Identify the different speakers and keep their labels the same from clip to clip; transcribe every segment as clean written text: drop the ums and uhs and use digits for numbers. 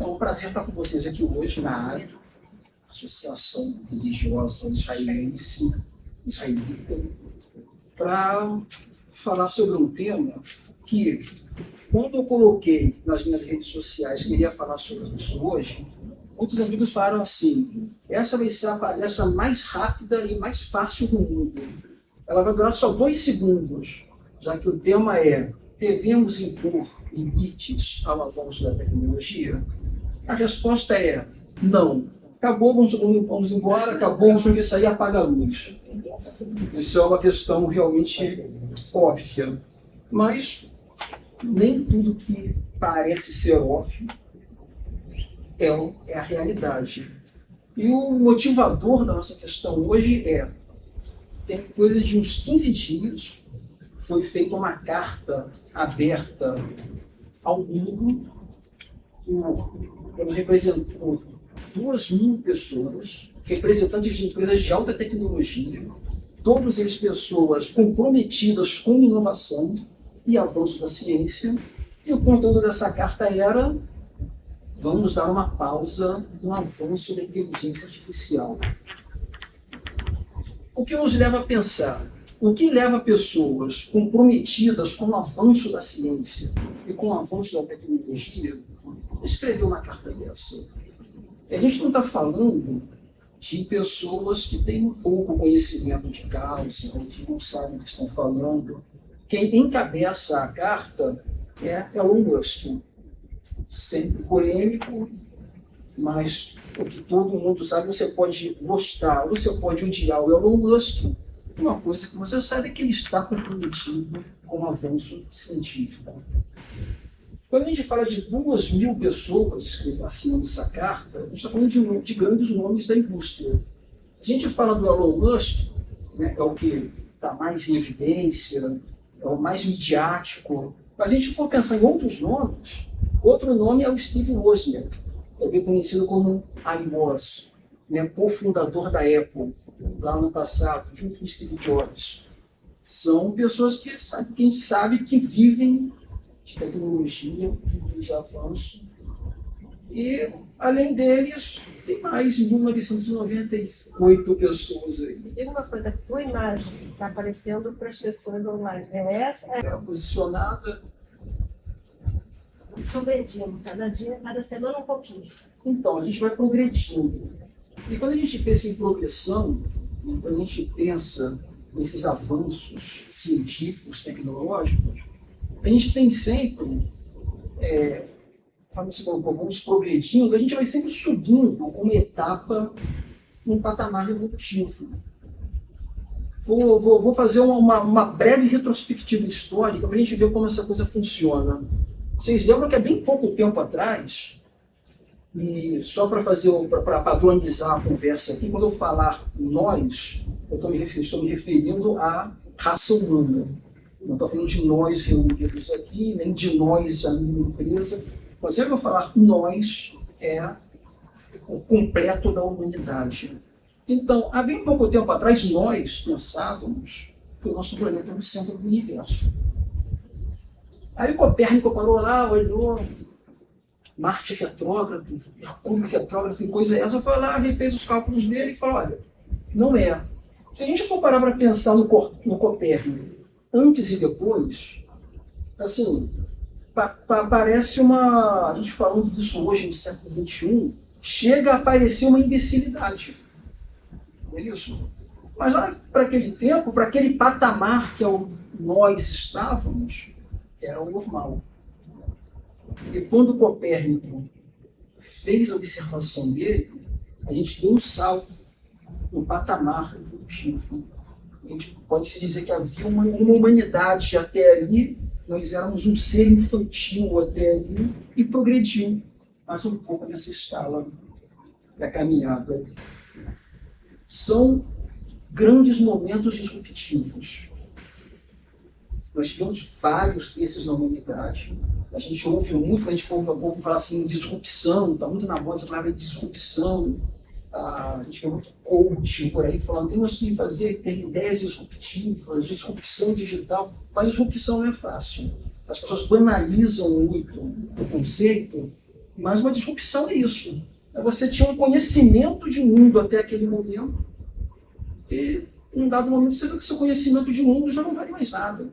Speaker 1: É um prazer estar com vocês aqui hoje na ARI, Associação Religiosa Israelita, para falar sobre um tema que, quando eu coloquei nas minhas redes sociais que iria falar sobre isso hoje, muitos amigos falaram assim: essa vai ser a palestra mais rápida e mais fácil do mundo. Ela vai durar só 2 segundos, já que o tema é: devemos impor limites ao avanço da tecnologia? A resposta é não. Acabou, vamos embora, acabou, vamos sair, apaga a luz. Isso é uma questão realmente óbvia. Mas nem tudo que parece ser óbvio é a realidade. E o motivador da nossa questão hoje tem coisa de uns 15 dias, foi feita uma carta aberta ao mundo por 2.000 pessoas, representantes de empresas de alta tecnologia, todos eles pessoas comprometidas com inovação e avanço da ciência, e o conteúdo dessa carta era: vamos dar uma pausa no avanço da inteligência artificial. O que nos leva a pensar? O que leva pessoas comprometidas com o avanço da ciência e com o avanço da tecnologia a escrever uma carta dessa? A gente não está falando de pessoas que têm pouco conhecimento de causa, ou que não sabem o que estão falando. Quem encabeça a carta é Elon Musk, sempre polêmico, mas o que todo mundo sabe, você pode gostar, ou você pode odiar o Elon Musk. Uma coisa que você sabe é que ele está comprometido com o avanço científico. Quando a gente fala de 2.000 pessoas assinando essa carta, a gente está falando de grandes nomes da indústria. A gente fala do Elon Musk, né, é o que está mais em evidência, é o mais midiático, mas se a gente for pensar em outros nomes, outro nome é o Steve Wozniak, também conhecido como iWoz, né, cofundador da Apple, lá no passado, junto com Steve Jobs. São pessoas que a gente sabe que vivem de tecnologia, vivem de avanço. E, além deles, tem mais de 1998 pessoas aí.
Speaker 2: Me diga uma coisa, a tua imagem está aparecendo para as pessoas online. É essa?
Speaker 1: Ela é posicionada.
Speaker 2: Progredindo, cada dia, cada semana um pouquinho.
Speaker 1: Então, a gente vai progredindo. E quando a gente pensa em progressão, quando a gente pensa nesses avanços científicos, tecnológicos, a gente tem sempre, vamos progredindo, a gente vai sempre subindo uma etapa num patamar evolutivo. Vou fazer uma breve retrospectiva histórica para a gente ver como essa coisa funciona. Vocês lembram que há bem pouco tempo atrás, e só para padronizar a conversa aqui, quando eu falar nós, eu estou me referindo à raça humana. Não estou falando de nós reunidos aqui, nem de nós, a minha empresa. Mas sempre que eu falar nós, é o completo da humanidade. Então, há bem pouco tempo atrás, nós pensávamos que o nosso planeta era o centro do universo. Aí Copérnico parou lá, olhou, Marte retrógrado, Mercúrio retrógrado, tem coisa essa, foi lá, refez os cálculos dele e falou: olha, não é. Se a gente for parar para pensar no Copérnico, antes e depois, assim, parece a gente falando disso hoje no século XXI, chega a parecer uma imbecilidade. Não é isso? Mas lá para aquele tempo, para aquele patamar que nós estávamos, era o normal. E quando Copérnico fez a observação dele, a gente deu um salto no patamar evolutivo. A gente pode se dizer que havia uma humanidade até ali, nós éramos um ser infantil até ali, e progrediu mais um pouco nessa escala da caminhada. São grandes momentos disruptivos. Nós tivemos vários desses na humanidade. A gente ouve muito, a gente ouve falar assim, disrupção, está muito na moda essa palavra de disrupção. A gente vê muito coach por aí falando: temos que ter ideias disruptivas, disrupção digital, mas disrupção não é fácil. As pessoas banalizam muito o conceito, Mas uma disrupção é isso. Você tinha um conhecimento de mundo até aquele momento, e em um dado momento você viu que seu conhecimento de mundo já não vale mais nada.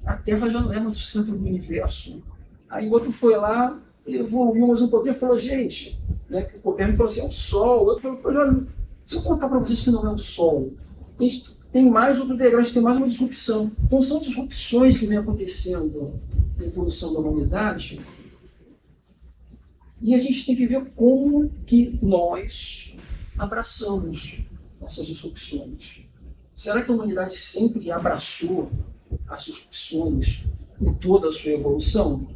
Speaker 1: A Terra já não é mais o centro do universo. Aí o outro foi lá, evoluiu mais um pouquinho e falou, gente, né, o Copérnico falou assim, é o Sol. O outro falou, olha, se eu contar para vocês que não é o Sol, a gente tem mais outro degrau, a gente tem mais uma disrupção. Então são disrupções que vêm acontecendo na evolução da humanidade, e a gente tem que ver como que nós abraçamos essas disrupções. Será que a humanidade sempre abraçou as disrupções em toda a sua evolução?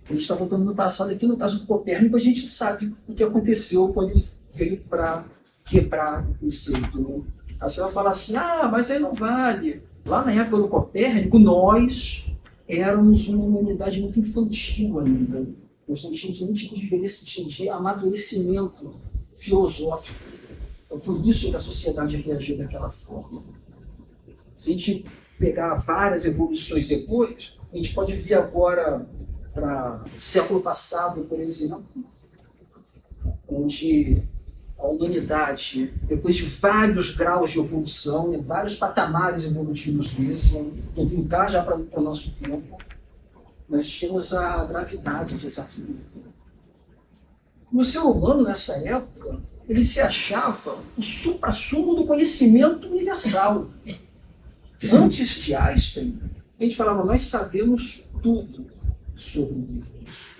Speaker 1: A gente está voltando no passado aqui, no caso do Copérnico, a gente sabe o que aconteceu quando ele veio para quebrar o conceito. Né? Aí você vai falar assim, mas aí não vale. Lá na época do Copérnico, nós éramos uma humanidade muito infantil ainda. Nós não tínhamos nenhum tipo de amadurecimento filosófico. Então, por isso que a sociedade reagiu daquela forma. Se a gente pegar várias evoluções depois, a gente pode vir agora para o século passado, por exemplo, onde a humanidade, depois de vários graus de evolução, vários patamares evolutivos desses, vou vincar já para o nosso tempo, nós tínhamos a gravidade de Isaac. O ser humano, nessa época, ele se achava o supra-sumo do conhecimento universal. Antes de Einstein, a gente falava, nós sabemos tudo sobre o universo.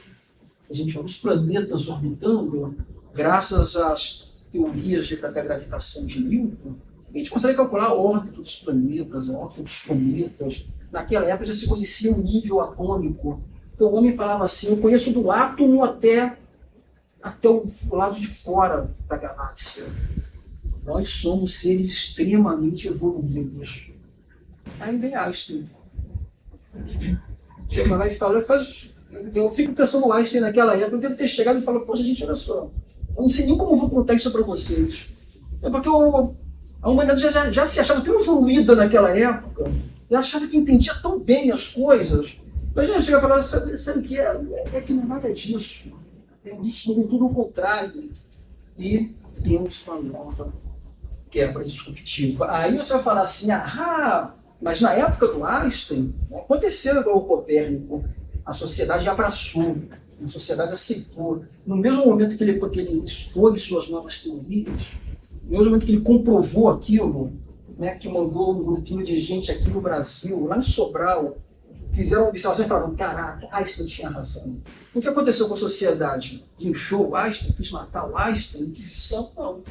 Speaker 1: A gente olha os planetas orbitando, graças às teorias da gravitação de Newton, a gente consegue calcular a órbita dos planetas, a órbita dos cometas. Naquela época já se conhecia o nível atômico. Então o homem falava assim, eu conheço do átomo até o lado de fora da galáxia. Nós somos seres extremamente evoluídos. Aí vem Einstein. Chega lá e fala, eu fico pensando no Einstein naquela época, eu devo ter chegado e falado, poxa gente, olha só, eu não sei nem como eu vou contar isso para vocês. É porque a humanidade já se achava tão evoluída naquela época, já achava que entendia tão bem as coisas. Mas a gente chega e fala, sabe o que é que não é nada disso. A gente tem tudo o contrário. E temos uma nova quebra disruptiva. Aí você vai falar assim, mas na época do Einstein, aconteceu igual o Copérnico. A sociedade abraçou, a sociedade aceitou. No mesmo momento que ele expôs suas novas teorias, no mesmo momento que ele comprovou aquilo, né, que mandou um grupinho de gente aqui no Brasil, lá em Sobral, fizeram uma observação e falaram, caraca, Einstein tinha razão. O que aconteceu com a sociedade? Guinchou o Einstein, quis matar o Einstein, Inquisição? Não.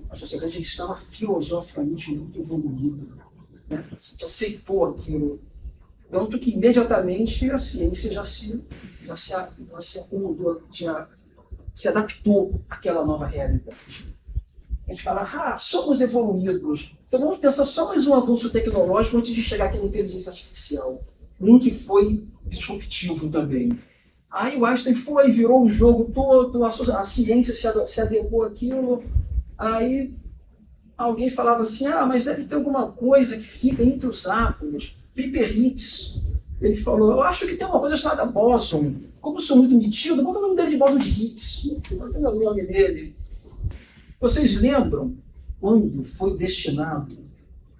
Speaker 1: A sociedade estava filosoficamente muito evoluída. Né? A gente aceitou aquilo. Tanto que imediatamente a ciência já se acomodou, já se adaptou àquela nova realidade. A gente fala, somos evoluídos. Então vamos pensar só mais um avanço tecnológico antes de chegar aqui na inteligência artificial. Um que foi disruptivo também. Aí o Einstein virou o jogo todo, a ciência se adequou àquilo. Aí alguém falava assim, mas deve ter alguma coisa que fica entre os átomos. Peter Higgs, ele falou, eu acho que tem uma coisa chamada bóson. Como eu sou muito metido, bota o nome dele de bóson de Higgs. Bota o nome dele. Vocês lembram quando foi destinado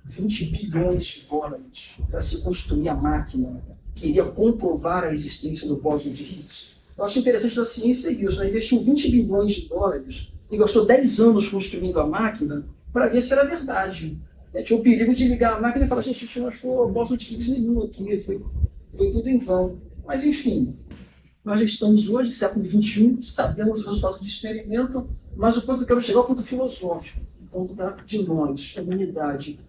Speaker 1: 20 bilhões de dólares para se construir a máquina que iria comprovar a existência do bóson de Higgs? Eu acho interessante da ciência isso, né? Investiu 20 bilhões de dólares e gastou 10 anos construindo a máquina para ver se era verdade. Tinha o perigo de ligar a máquina e falar, gente, a gente não achou bóson de Higgs nenhum aqui, foi tudo em vão. Mas enfim, nós já estamos hoje, século XXI, sabemos os resultados do experimento, mas o ponto que eu quero chegar é o ponto filosófico, o ponto de nós, a humanidade.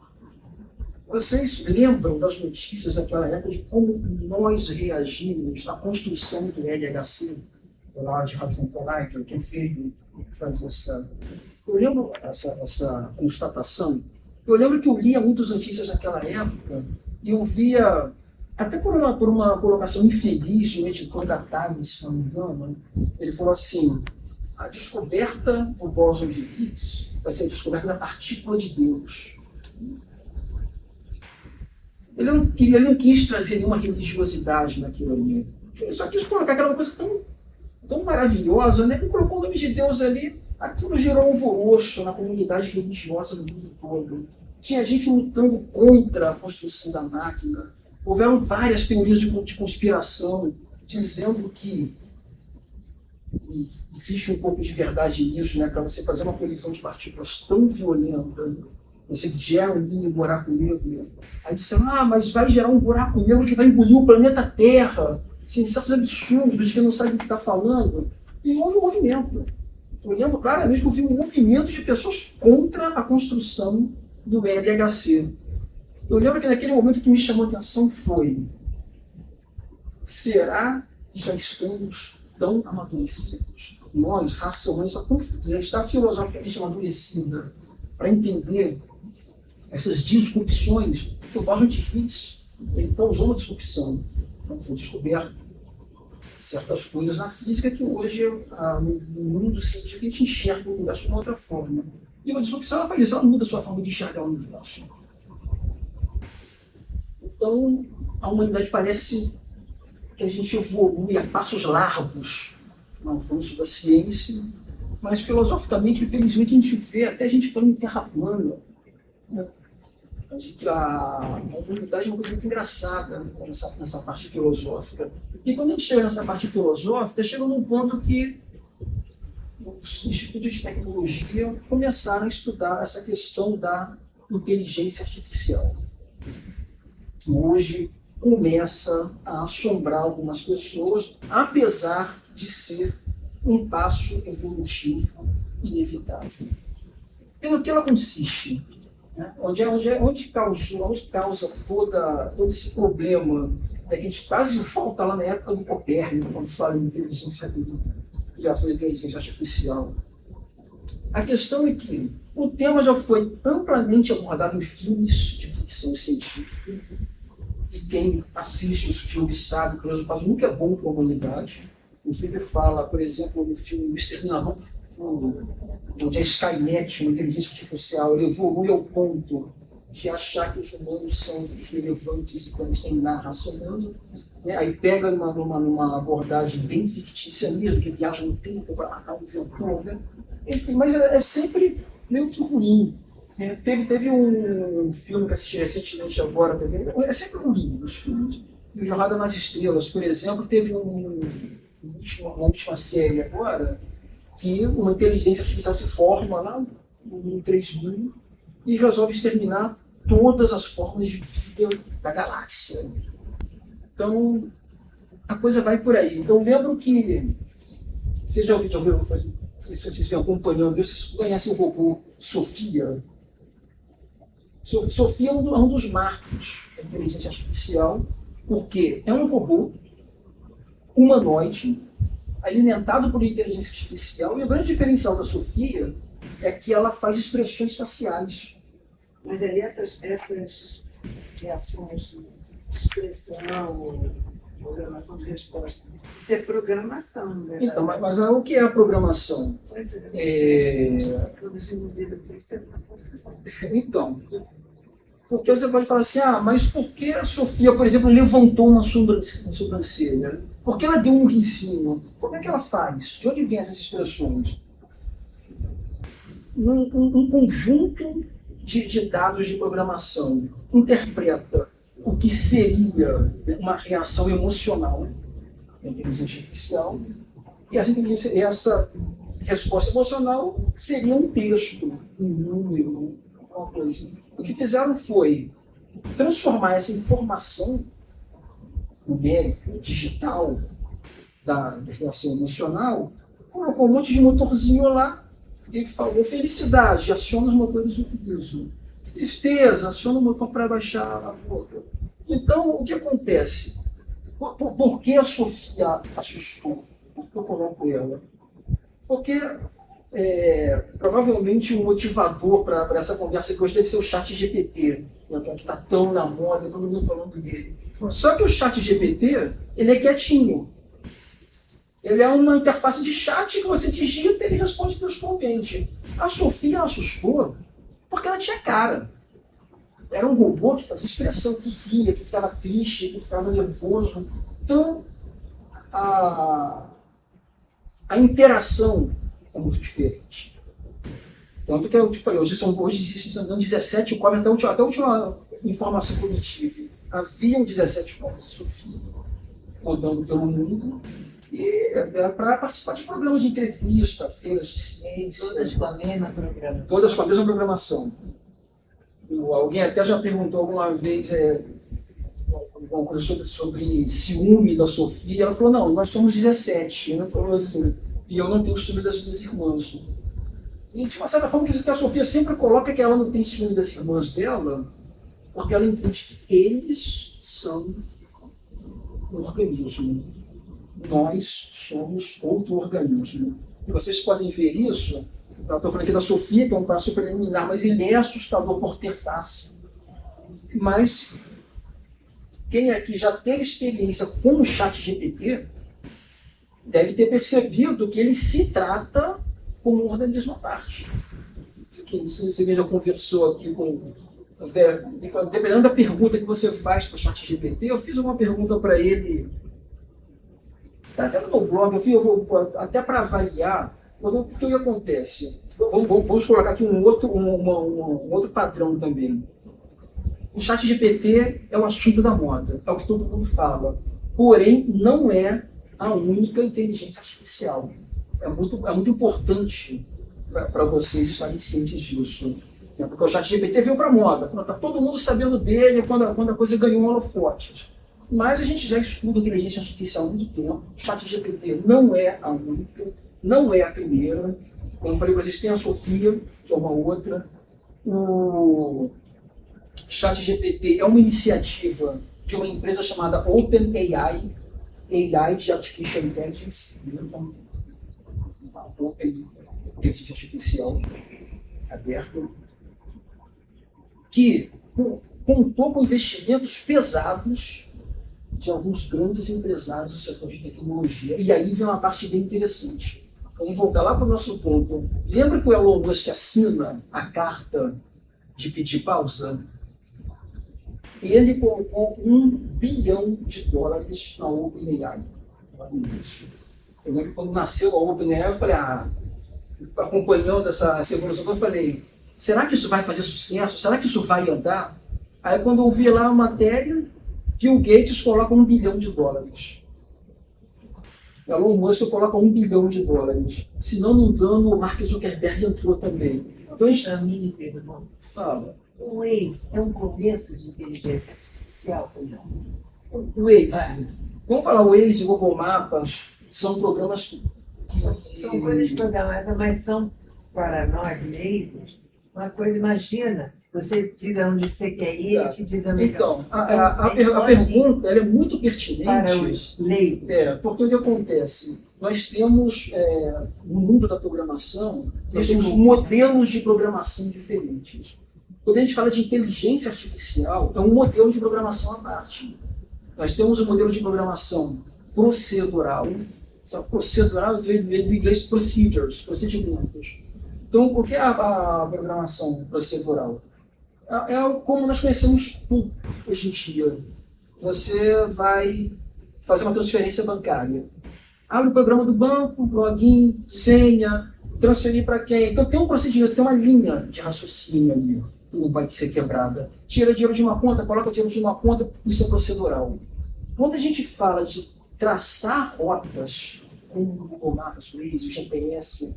Speaker 1: Vocês lembram das notícias daquela época de como nós reagimos à construção do LHC, do Large Hadron Collider, que veio fazer essa... Eu lembro essa constatação. Eu lembro que eu lia muitas notícias naquela época e eu via, até por uma colocação infeliz de um editor da Times, se não me engano, ele falou assim, a descoberta do bóson de Higgs vai ser a descoberta da partícula de Deus. Ele não quis trazer nenhuma religiosidade naquilo ali. Ele só quis colocar aquela coisa tão tão maravilhosa, né? Que colocou o nome de Deus ali, aquilo gerou um alvoroço na comunidade religiosa no mundo todo. Tinha gente lutando contra a construção da máquina. Houveram várias teorias de conspiração dizendo que e existe um pouco de verdade nisso, né? Para você fazer uma colisão de partículas tão violenta, você gera um mini buraco negro. Aí disseram, mas vai gerar um buraco negro que vai engolir o planeta Terra. Assim, certos absurdos que não sabem o que está falando. E houve um movimento. Eu lembro claramente que houve um movimento de pessoas contra a construção do LHC. Eu lembro que naquele momento que me chamou a atenção foi: será que já estamos tão amadurecidos? Nós, raça humana, já está filosoficamente amadurecida para entender essas disrupções que o Boston de Higgs ele causou uma disrupção. Então, foi descoberto certas coisas na física que hoje, no mundo científico, a gente enxerga o universo de uma outra forma. E uma disrupção, ela faz isso, ela muda a sua forma de enxergar o universo. Então, a humanidade parece que a gente evolui a passos largos no avanço da ciência, mas filosoficamente, infelizmente, a gente vê até gente falando em terra plana. A humanidade é uma coisa muito engraçada, né, nessa parte filosófica. E quando a gente chega nessa parte filosófica, chega num ponto que os institutos de tecnologia começaram a estudar essa questão da inteligência artificial, que hoje começa a assombrar algumas pessoas, apesar de ser um passo evolutivo inevitável. E no que ela consiste? Né? Onde causa todo esse problema, que a gente quase volta lá na época do Copérnico, quando fala em criação de inteligência artificial. A questão é que o tema já foi amplamente abordado em filmes de ficção científica, e quem assiste os filmes sabe que o resultado nunca é bom para a humanidade. Você sempre fala, por exemplo, no filme O Exterminador do Futuro, onde a Skynet, uma inteligência artificial, ele evolui ao ponto de achar que os humanos são irrelevantes e conhecem na raça humana. Aí pega numa abordagem bem fictícia mesmo, que viaja no tempo para matar um inventor. Né? Enfim, mas é sempre meio que ruim. Teve um filme que assisti recentemente agora também, é sempre ruim os filmes. E o Jornada nas Estrelas, por exemplo, teve uma última série agora, que uma inteligência artificial se forma lá no 3000 e resolve exterminar todas as formas de vida da galáxia. Então, a coisa vai por aí. Eu lembro que, vocês já ouviram, vocês vêm acompanhando, vocês conhecem o robô Sofia? Sofia é um dos marcos da inteligência artificial, porque é um robô humanoide, alimentado por inteligência artificial, e o grande diferencial da Sofia é que ela faz expressões faciais.
Speaker 2: Mas ali essas reações de expressão, programação de resposta, isso é programação, né?
Speaker 1: Então, mas o que é a programação?
Speaker 2: Pois é.
Speaker 1: Então, porque você pode falar assim, mas por que a Sofia, por exemplo, levantou uma sobrancelha? Por que ela deu um risinho? Como é que ela faz? De onde vêm essas expressões? Um conjunto de dados de programação interpreta o que seria uma reação emocional da inteligência artificial, e essa resposta emocional seria um texto, um número, alguma coisa. O que fizeram foi transformar essa informação numérica, digital, da reação emocional, colocou um monte de motorzinho lá, e ele falou: felicidade, aciona os motores do riso. Tristeza, aciona o motor para baixar a boca. Então, o que acontece? Por que a Sofia assustou? Por que eu coloco ela? Porque provavelmente um motivador para essa conversa que hoje deve ser o ChatGPT, que está tão na moda, todo mundo falando dele. Só que o ChatGPT, ele é quietinho. Ele é uma interface de chat que você digita e ele responde textualmente. A Sofia assustou porque ela tinha cara. Era um robô que fazia expressão, que ria, que ficava triste, que ficava nervoso. Então, a interação é muito diferente. Tanto que eu te falei, hoje existem 17 cópias, até a última informação que eu obtive. Haviam 17 cópias de Sofia rodando pelo mundo, e para participar de programas de entrevista, feiras de ciência.
Speaker 3: Todas com a mesma programação.
Speaker 1: Todas com a mesma programação. Alguém até já perguntou alguma vez alguma coisa sobre ciúme da Sofia. Ela falou, não, nós somos 17. Ela falou assim, e eu não tenho ciúme das minhas irmãs. E de uma certa forma, que a Sofia sempre coloca que ela não tem ciúme das irmãs dela, porque ela entende que eles são um organismo. Nós somos outro organismo. E vocês podem ver isso. Estou falando aqui da Sofia, que é um passo preliminar, mas ele é assustador por ter face. Mas quem aqui já teve experiência com o ChatGPT deve ter percebido que ele se trata como um organismo à parte. Você já conversou aqui com... Dependendo da pergunta que você faz para o ChatGPT, eu fiz uma pergunta para ele, até no meu blog, até para avaliar, porque o que acontece? Vamos colocar aqui um outro padrão também. O ChatGPT é o assunto da moda, é o que todo mundo fala. Porém, não é a única inteligência artificial. É muito importante para vocês estarem cientes disso. Porque o ChatGPT veio para a moda. Está todo mundo sabendo dele quando a coisa ganhou um holofote. Mas a gente já estuda inteligência artificial há muito tempo. O ChatGPT não é a única, não é a primeira. Como eu falei para vocês, tem a Sofia, que é uma outra. O ChatGPT é uma iniciativa de uma empresa chamada OpenAI, AI de Artificial Intelligence, uma Open Inteligência Artificial aberta, que contou com investimentos pesados de alguns grandes empresários do setor de tecnologia. E aí vem uma parte bem interessante. Vamos voltar lá para o nosso ponto. Lembra que o Elon Musk assina a carta de pedir pausa? Ele colocou $1 bilhão na OpenAI. Eu lembro que quando nasceu a OpenAI, eu falei, acompanhando essa evolução, eu falei, será que isso vai fazer sucesso? Será que isso vai andar? Aí quando eu vi lá a matéria, Bill Gates coloca $1 bilhão. Elon Musk coloca $1 bilhão. Se não me engano, o Mark Zuckerberg entrou também.
Speaker 3: Então, a mim me perguntou.
Speaker 1: Fala.
Speaker 3: O Waze é um começo de inteligência artificial ou não?
Speaker 1: O Waze. Vamos falar, o Waze, o Google Maps, são programas que...
Speaker 3: São coisas programadas, mas são, para nós leigos, uma coisa, imagina, você diz aonde você quer ir, ele te diz aonde.
Speaker 1: Então, a pergunta ela é muito pertinente
Speaker 3: para os leigos.
Speaker 1: Porque o que acontece? Nós temos, no mundo da programação, nós temos modelos de programação diferentes. Quando a gente fala de inteligência artificial, é um modelo de programação à parte. Nós temos um modelo de programação procedural. Procedural vem do inglês procedures, procedimentos. Então, o que é a programação procedural? É como nós conhecemos tudo hoje em dia. Você vai fazer uma transferência bancária. Abre o programa do banco, login, senha, transferir para quem. Então tem um procedimento, tem uma linha de raciocínio ali que não vai ser quebrada. Tira dinheiro de uma conta, coloca dinheiro de uma conta, isso é procedural. Quando a gente fala de traçar rotas, como o Google Maps, o Waze, o GPS,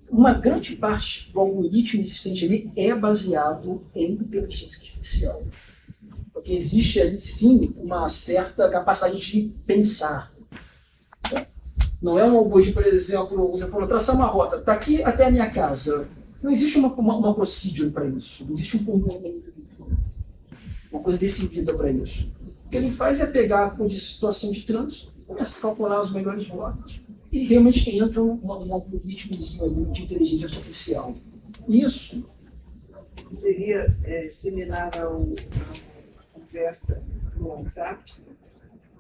Speaker 1: uma grande parte do algoritmo existente ali é baseado em inteligência artificial. Porque existe ali, sim, uma certa capacidade de pensar. Não é um algoritmo, por exemplo, você falou, traçar uma rota, está aqui até a minha casa. Não existe uma procedure para isso. Não existe uma coisa definida para isso. O que ele faz é pegar a situação de trânsito, começa a calcular as melhores rotas e realmente entra um algoritmozinho ali de inteligência artificial. Isso
Speaker 4: seria similar à conversa no WhatsApp,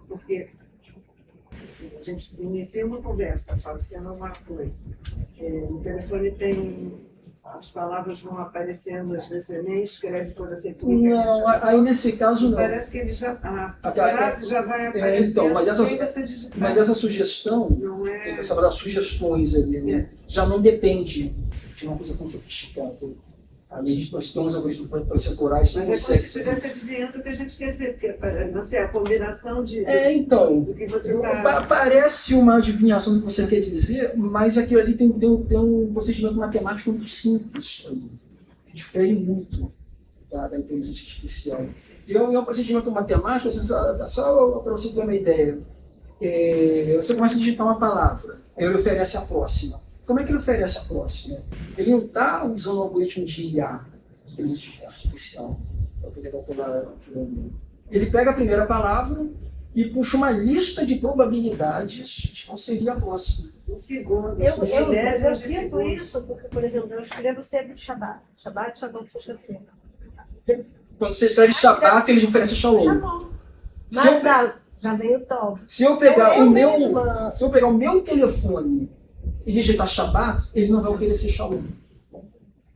Speaker 4: porque assim, a gente inicia uma conversa, fala sendo uma coisa. O telefone tem as palavras vão aparecendo, às vezes você nem escreve toda a sequência.
Speaker 1: Não, aí nesse caso não.
Speaker 4: Parece que ele já, a
Speaker 1: Até-
Speaker 4: frase já vai aparecendo
Speaker 1: então, mas
Speaker 4: sem você digitar.
Speaker 1: Mas essa sugestão,
Speaker 4: Não é...
Speaker 1: você fala das sugestões ali, né? Já não depende de uma coisa tão sofisticada. Ali nós temos algoritmos para procurar isso.
Speaker 4: Mas é como se estivesse adivinhando o que a gente quer dizer, porque não sei, a combinação de
Speaker 1: Então,
Speaker 4: do que você está...
Speaker 1: parece uma adivinhação do que você quer dizer, mas aquilo ali tem um procedimento matemático muito simples, que difere muito da inteligência artificial. E é um procedimento matemático, só para você ter uma ideia. Você começa a digitar uma palavra, aí ele oferece a próxima. Como é que ele oferece a próxima? Ele não está usando o algoritmo de IA, inteligência artificial, para poder calcular aquilo. Ele pega a primeira palavra e puxa uma lista de probabilidades de qual seria a próxima.
Speaker 4: Um segundo,
Speaker 2: Eu
Speaker 4: milésimos de
Speaker 2: sinto
Speaker 4: segundo.
Speaker 2: isso, porque, por exemplo, eu escrevo sempre Shabbat. Shabbat, sexta-feira.
Speaker 1: Quando você escreve Shabbat, ele oferece Shalom.
Speaker 2: Shalom.
Speaker 1: Se eu,
Speaker 2: Mas já veio o Tov.
Speaker 1: se eu pegar
Speaker 2: Eu
Speaker 1: o meu,
Speaker 2: mesma.
Speaker 1: se eu pegar o meu telefone e digitar Shabbat, ele não vai oferecer Shalom.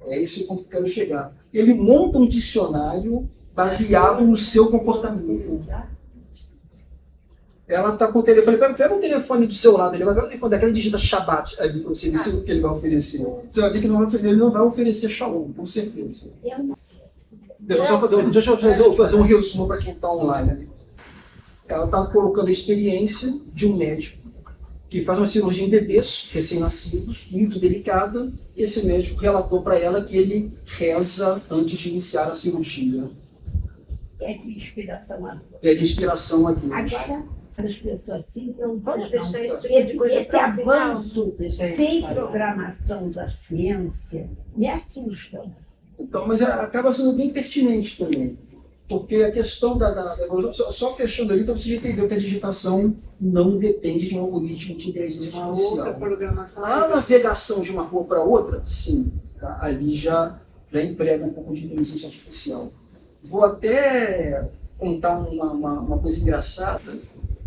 Speaker 1: É esse o ponto que eu quero chegar. Ele monta um dicionário baseado no seu comportamento. Ela está com o telefone, pega o telefone do seu lado, ele vai pegar o telefone daquela e digita Shabbat ali para você ver o que ele vai oferecer. Você vai ver que ele não vai oferecer Shalom, com certeza. Deixa eu fazer um resumo para quem está online. Ela está colocando a experiência de um médico que faz uma cirurgia em bebês recém-nascidos, muito delicada. Esse médico relatou para ela que ele reza antes de iniciar a cirurgia.
Speaker 5: É de inspiração a Deus.
Speaker 1: Pede inspiração a Deus.
Speaker 5: Agora, as pessoas assim não
Speaker 2: Vamos
Speaker 5: não.
Speaker 2: deixar esse tipo de coisa
Speaker 5: Esse
Speaker 2: para o final.
Speaker 5: avanço
Speaker 3: Deixa aí,
Speaker 5: sem
Speaker 3: Maria.
Speaker 5: programação da ciência me assusta.
Speaker 1: Então, mas acaba sendo bem pertinente também. Porque a questão só fechando ali, então você já entendeu que a digitação não depende de um algoritmo de inteligência
Speaker 4: Uma outra
Speaker 1: artificial.
Speaker 4: programação.
Speaker 1: A navegação de uma rua para outra, sim. Tá? Ali já emprega um pouco de inteligência artificial. Vou até contar uma coisa engraçada,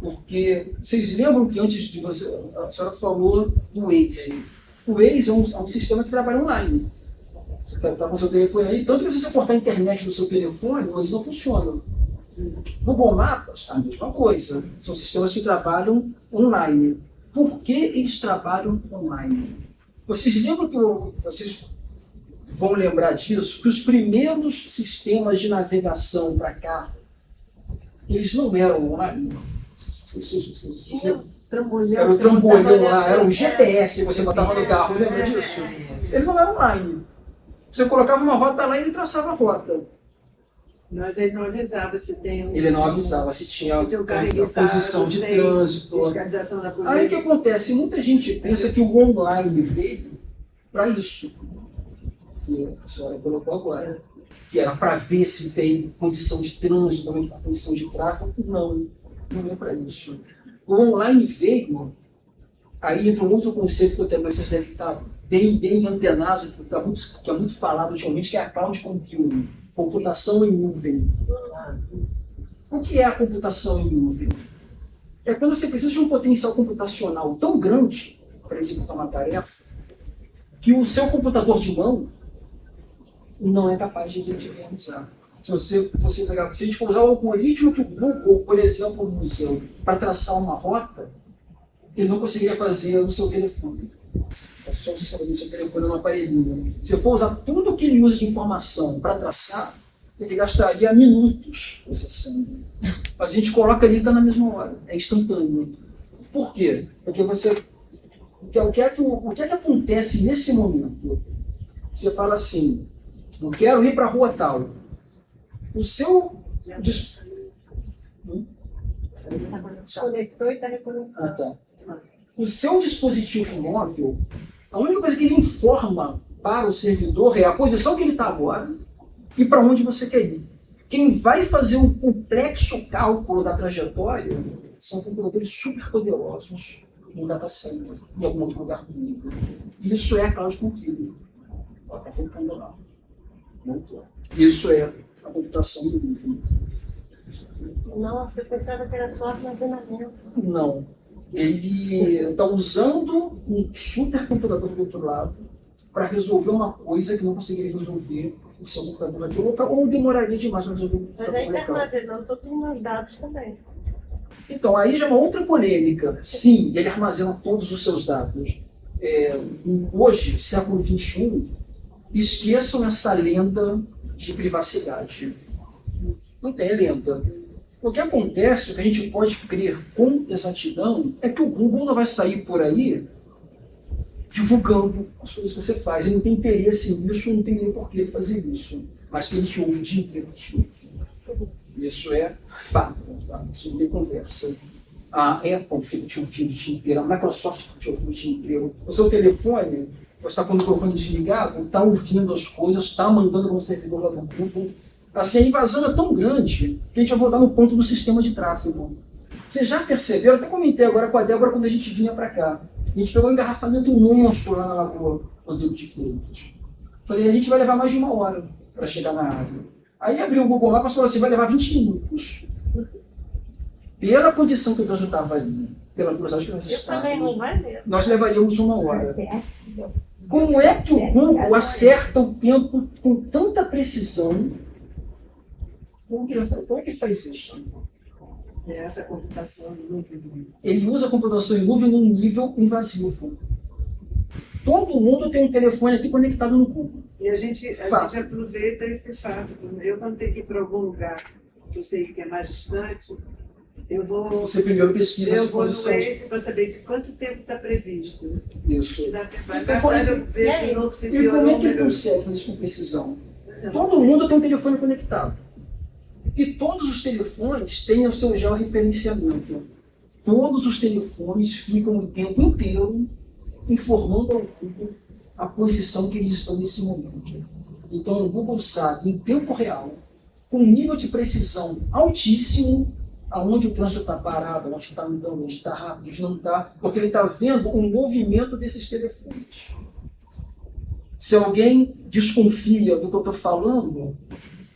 Speaker 1: porque vocês lembram que antes de você, a senhora falou do Waze. O Waze é um sistema que trabalha online. Você está com o seu telefone aí, tanto que se você cortar a internet do seu telefone, o Waze não funciona. Google Maps, a mesma coisa. São sistemas que trabalham online. Por que eles trabalham online? Vocês lembram que vocês vão lembrar disso? Que os primeiros sistemas de navegação para carro, eles não eram online.
Speaker 2: Trambolhão.
Speaker 1: Era o trambolhão lá, era o GPS que você botava no carro, lembra disso? Ele não era online. Você colocava uma rota lá e ele traçava a rota.
Speaker 4: Mas ele não avisava se tem um...
Speaker 1: Ele não avisava se tinha
Speaker 4: se tem um
Speaker 1: a
Speaker 4: carreguizado,
Speaker 1: condição de
Speaker 4: se tem
Speaker 1: trânsito.
Speaker 4: fiscalização da polícia.
Speaker 1: Aí o que acontece? Muita gente pensa que o online veio para isso. Que a senhora colocou agora. Que era para ver se tem condição de trânsito, também a condição de tráfego. Não, não é para isso. O online veio, aí entra um outro conceito que eu também vocês devem estar bem antenados, que é muito falado ultimamente, que é a cloud computing, computação em nuvem. O que é a computação em nuvem? É quando você precisa de um potencial computacional tão grande para executar uma tarefa, que o seu computador de mão não é capaz de realizar. Se a gente for usar o algoritmo que o Google, por exemplo, usa para traçar uma rota, ele não conseguiria fazer no seu telefone. É só você saber no seu telefone no aparelhinho. Se for usar tudo que ele usa de informação para traçar, ele gastaria minutos processando. Mas a gente coloca ali e está na mesma hora. É instantâneo. Por quê? Porque o que é que acontece nesse momento? Você fala assim, eu quero ir para a rua tal. O seu...
Speaker 2: Conectou e está reconectando.
Speaker 1: Ah, tá. O seu dispositivo móvel, a única coisa que ele informa para o servidor é a posição que ele está agora e para onde você quer ir. Quem vai fazer um complexo cálculo da trajetória são computadores super poderosos no data center, em algum outro lugar do mundo. Isso é a cloud computing. Está voltando lá. Isso é a computação do nível.
Speaker 2: Nossa, eu pensava que era só armazenamento.
Speaker 1: Não. Ele está usando um supercomputador do outro lado para resolver uma coisa que não conseguiria resolver o seu computador aqui local, ou demoraria demais para resolver o
Speaker 2: Mas
Speaker 1: computador
Speaker 2: aí está
Speaker 1: local.
Speaker 2: armazenando todos os meus dados também.
Speaker 1: Então, aí já é uma outra polêmica. Sim, ele armazena todos os seus dados. Hoje, século XXI, esqueçam essa lenda de privacidade. Não tem lenda. O que acontece, o que a gente pode crer com exatidão, é que o Google não vai sair por aí divulgando as coisas que você faz. Ele não tem interesse nisso, não tem nem por que fazer isso. Mas que ele te ouve o dia inteiro, ele te ouve. Isso é fato, tá? Isso não tem conversa. A Apple fica te ouvindo o dia inteiro, a Microsoft fica te ouvindo o dia inteiro. O seu telefone, você está com o microfone desligado, está ouvindo as coisas, está mandando para um servidor lá do Google. Assim, a invasão é tão grande que a gente vai voltar no ponto do sistema de tráfego. Vocês já perceberam, até comentei agora com a Débora quando a gente vinha para cá. A gente pegou um engarrafamento monstro lá na Lagoa Rodrigo de Freitas. Falei, a gente vai levar mais de 1 hora para chegar na área. Aí abriu o Google Maps e falou assim, vai levar 20 minutos. Pela condição que o trânsito estava ali, pela velocidade que nós
Speaker 2: Eu também não
Speaker 1: estávamos,
Speaker 2: vai ver.
Speaker 1: nós levaríamos 1 hora. Como é que o Google acerta o tempo com tanta precisão? Como é que ele faz isso?
Speaker 3: Essa computação de nuvem.
Speaker 1: Ele usa a computação em nuvem num nível invasivo. Todo mundo tem um telefone aqui conectado no Google.
Speaker 4: E a gente
Speaker 1: Fato.
Speaker 4: aproveita esse fato. Eu, quando tenho que ir para algum lugar que eu sei que é mais distante, eu vou
Speaker 1: Você primeiro pesquisa essa
Speaker 4: no
Speaker 1: posição.
Speaker 4: Waze para saber quanto tempo está previsto.
Speaker 1: Isso.
Speaker 4: Se dá tempo.
Speaker 1: E
Speaker 4: Mais tarde eu vejo de novo se
Speaker 1: E como
Speaker 4: piorou
Speaker 1: é
Speaker 4: ou
Speaker 1: que ele
Speaker 4: melhorou.
Speaker 1: consegue fazer isso com precisão?
Speaker 4: Mas eu não
Speaker 1: Todo
Speaker 4: sei.
Speaker 1: mundo tem um telefone conectado. E todos os telefones têm o seu georreferenciamento. Todos os telefones ficam o tempo inteiro informando ao Google a posição que eles estão nesse momento. Então o Google sabe, em tempo real, com um nível de precisão altíssimo, aonde o trânsito está parado, onde está andando, onde está rápido, onde não está, porque ele está vendo o movimento desses telefones. Se alguém desconfia do que eu estou falando,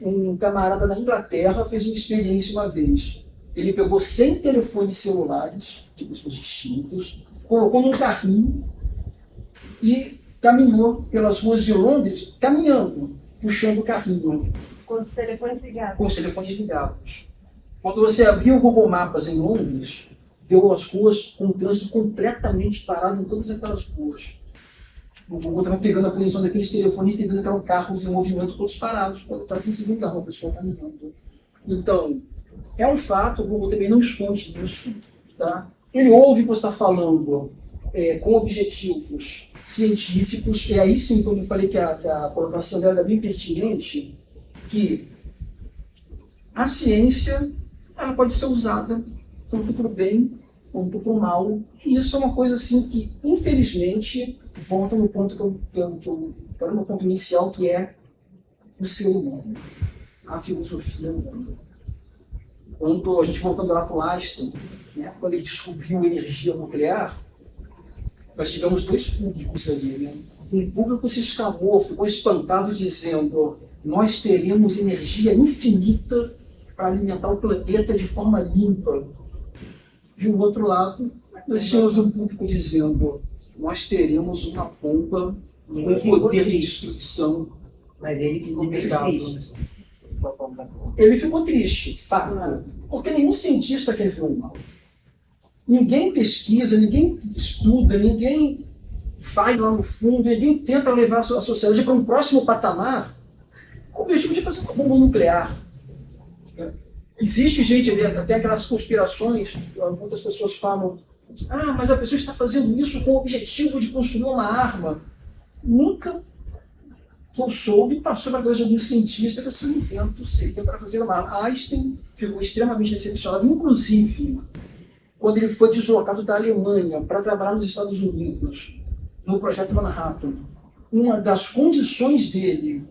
Speaker 1: um camarada da Inglaterra fez uma experiência uma vez. Ele pegou 100 telefones celulares, de pessoas distintas, colocou num carrinho e caminhou pelas ruas de Londres, caminhando, puxando o carrinho,
Speaker 2: Com os telefones ligados.
Speaker 1: com os telefones ligados. Quando você abriu o Google Maps em Londres, deu as ruas com o trânsito completamente parado em todas aquelas ruas. O Google estava pegando a posição daqueles telefones e entendendo que eram carros em movimento todos parados, quando está em segundo carro, a pessoa caminhando. Então, é um fato, o Google também não esconde isso. Tá? Ele ouve o que você está falando com objetivos científicos, e aí sim, quando eu falei que a colocação dela é bem pertinente, que a ciência ela pode ser usada tanto para o bem quanto para o mal, e isso é uma coisa assim que, infelizmente, volta no ponto que eu quero no ponto inicial, que é o ser humano, a filosofia humana. Quando a gente voltando lá para o Einstein, né, quando ele descobriu a energia nuclear, nós tivemos 2 públicos ali. Né? Um público se escamou, ficou espantado, dizendo: nós teremos energia infinita para alimentar o planeta de forma limpa. De um outro lado, nós tínhamos um público dizendo: nós teremos uma bomba com poder de destruição
Speaker 3: Mas ele ficou meio
Speaker 1: ilimitado.
Speaker 3: triste.
Speaker 1: Ele ficou triste, fato, porque nenhum cientista quer ver o mal. Ninguém pesquisa, ninguém estuda, ninguém vai lá no fundo, ninguém tenta levar a sociedade para um próximo patamar com o objetivo de fazer uma bomba nuclear. Existe gente, até aquelas conspirações, muitas pessoas falam: ah, mas a pessoa está fazendo isso com o objetivo de construir uma arma. Nunca que eu soube passou para a cabeça de algum cientista que esse invento seria para fazer uma arma. Einstein ficou extremamente decepcionado, inclusive quando ele foi deslocado da Alemanha para trabalhar nos Estados Unidos, no projeto Manhattan. Uma das condições dele,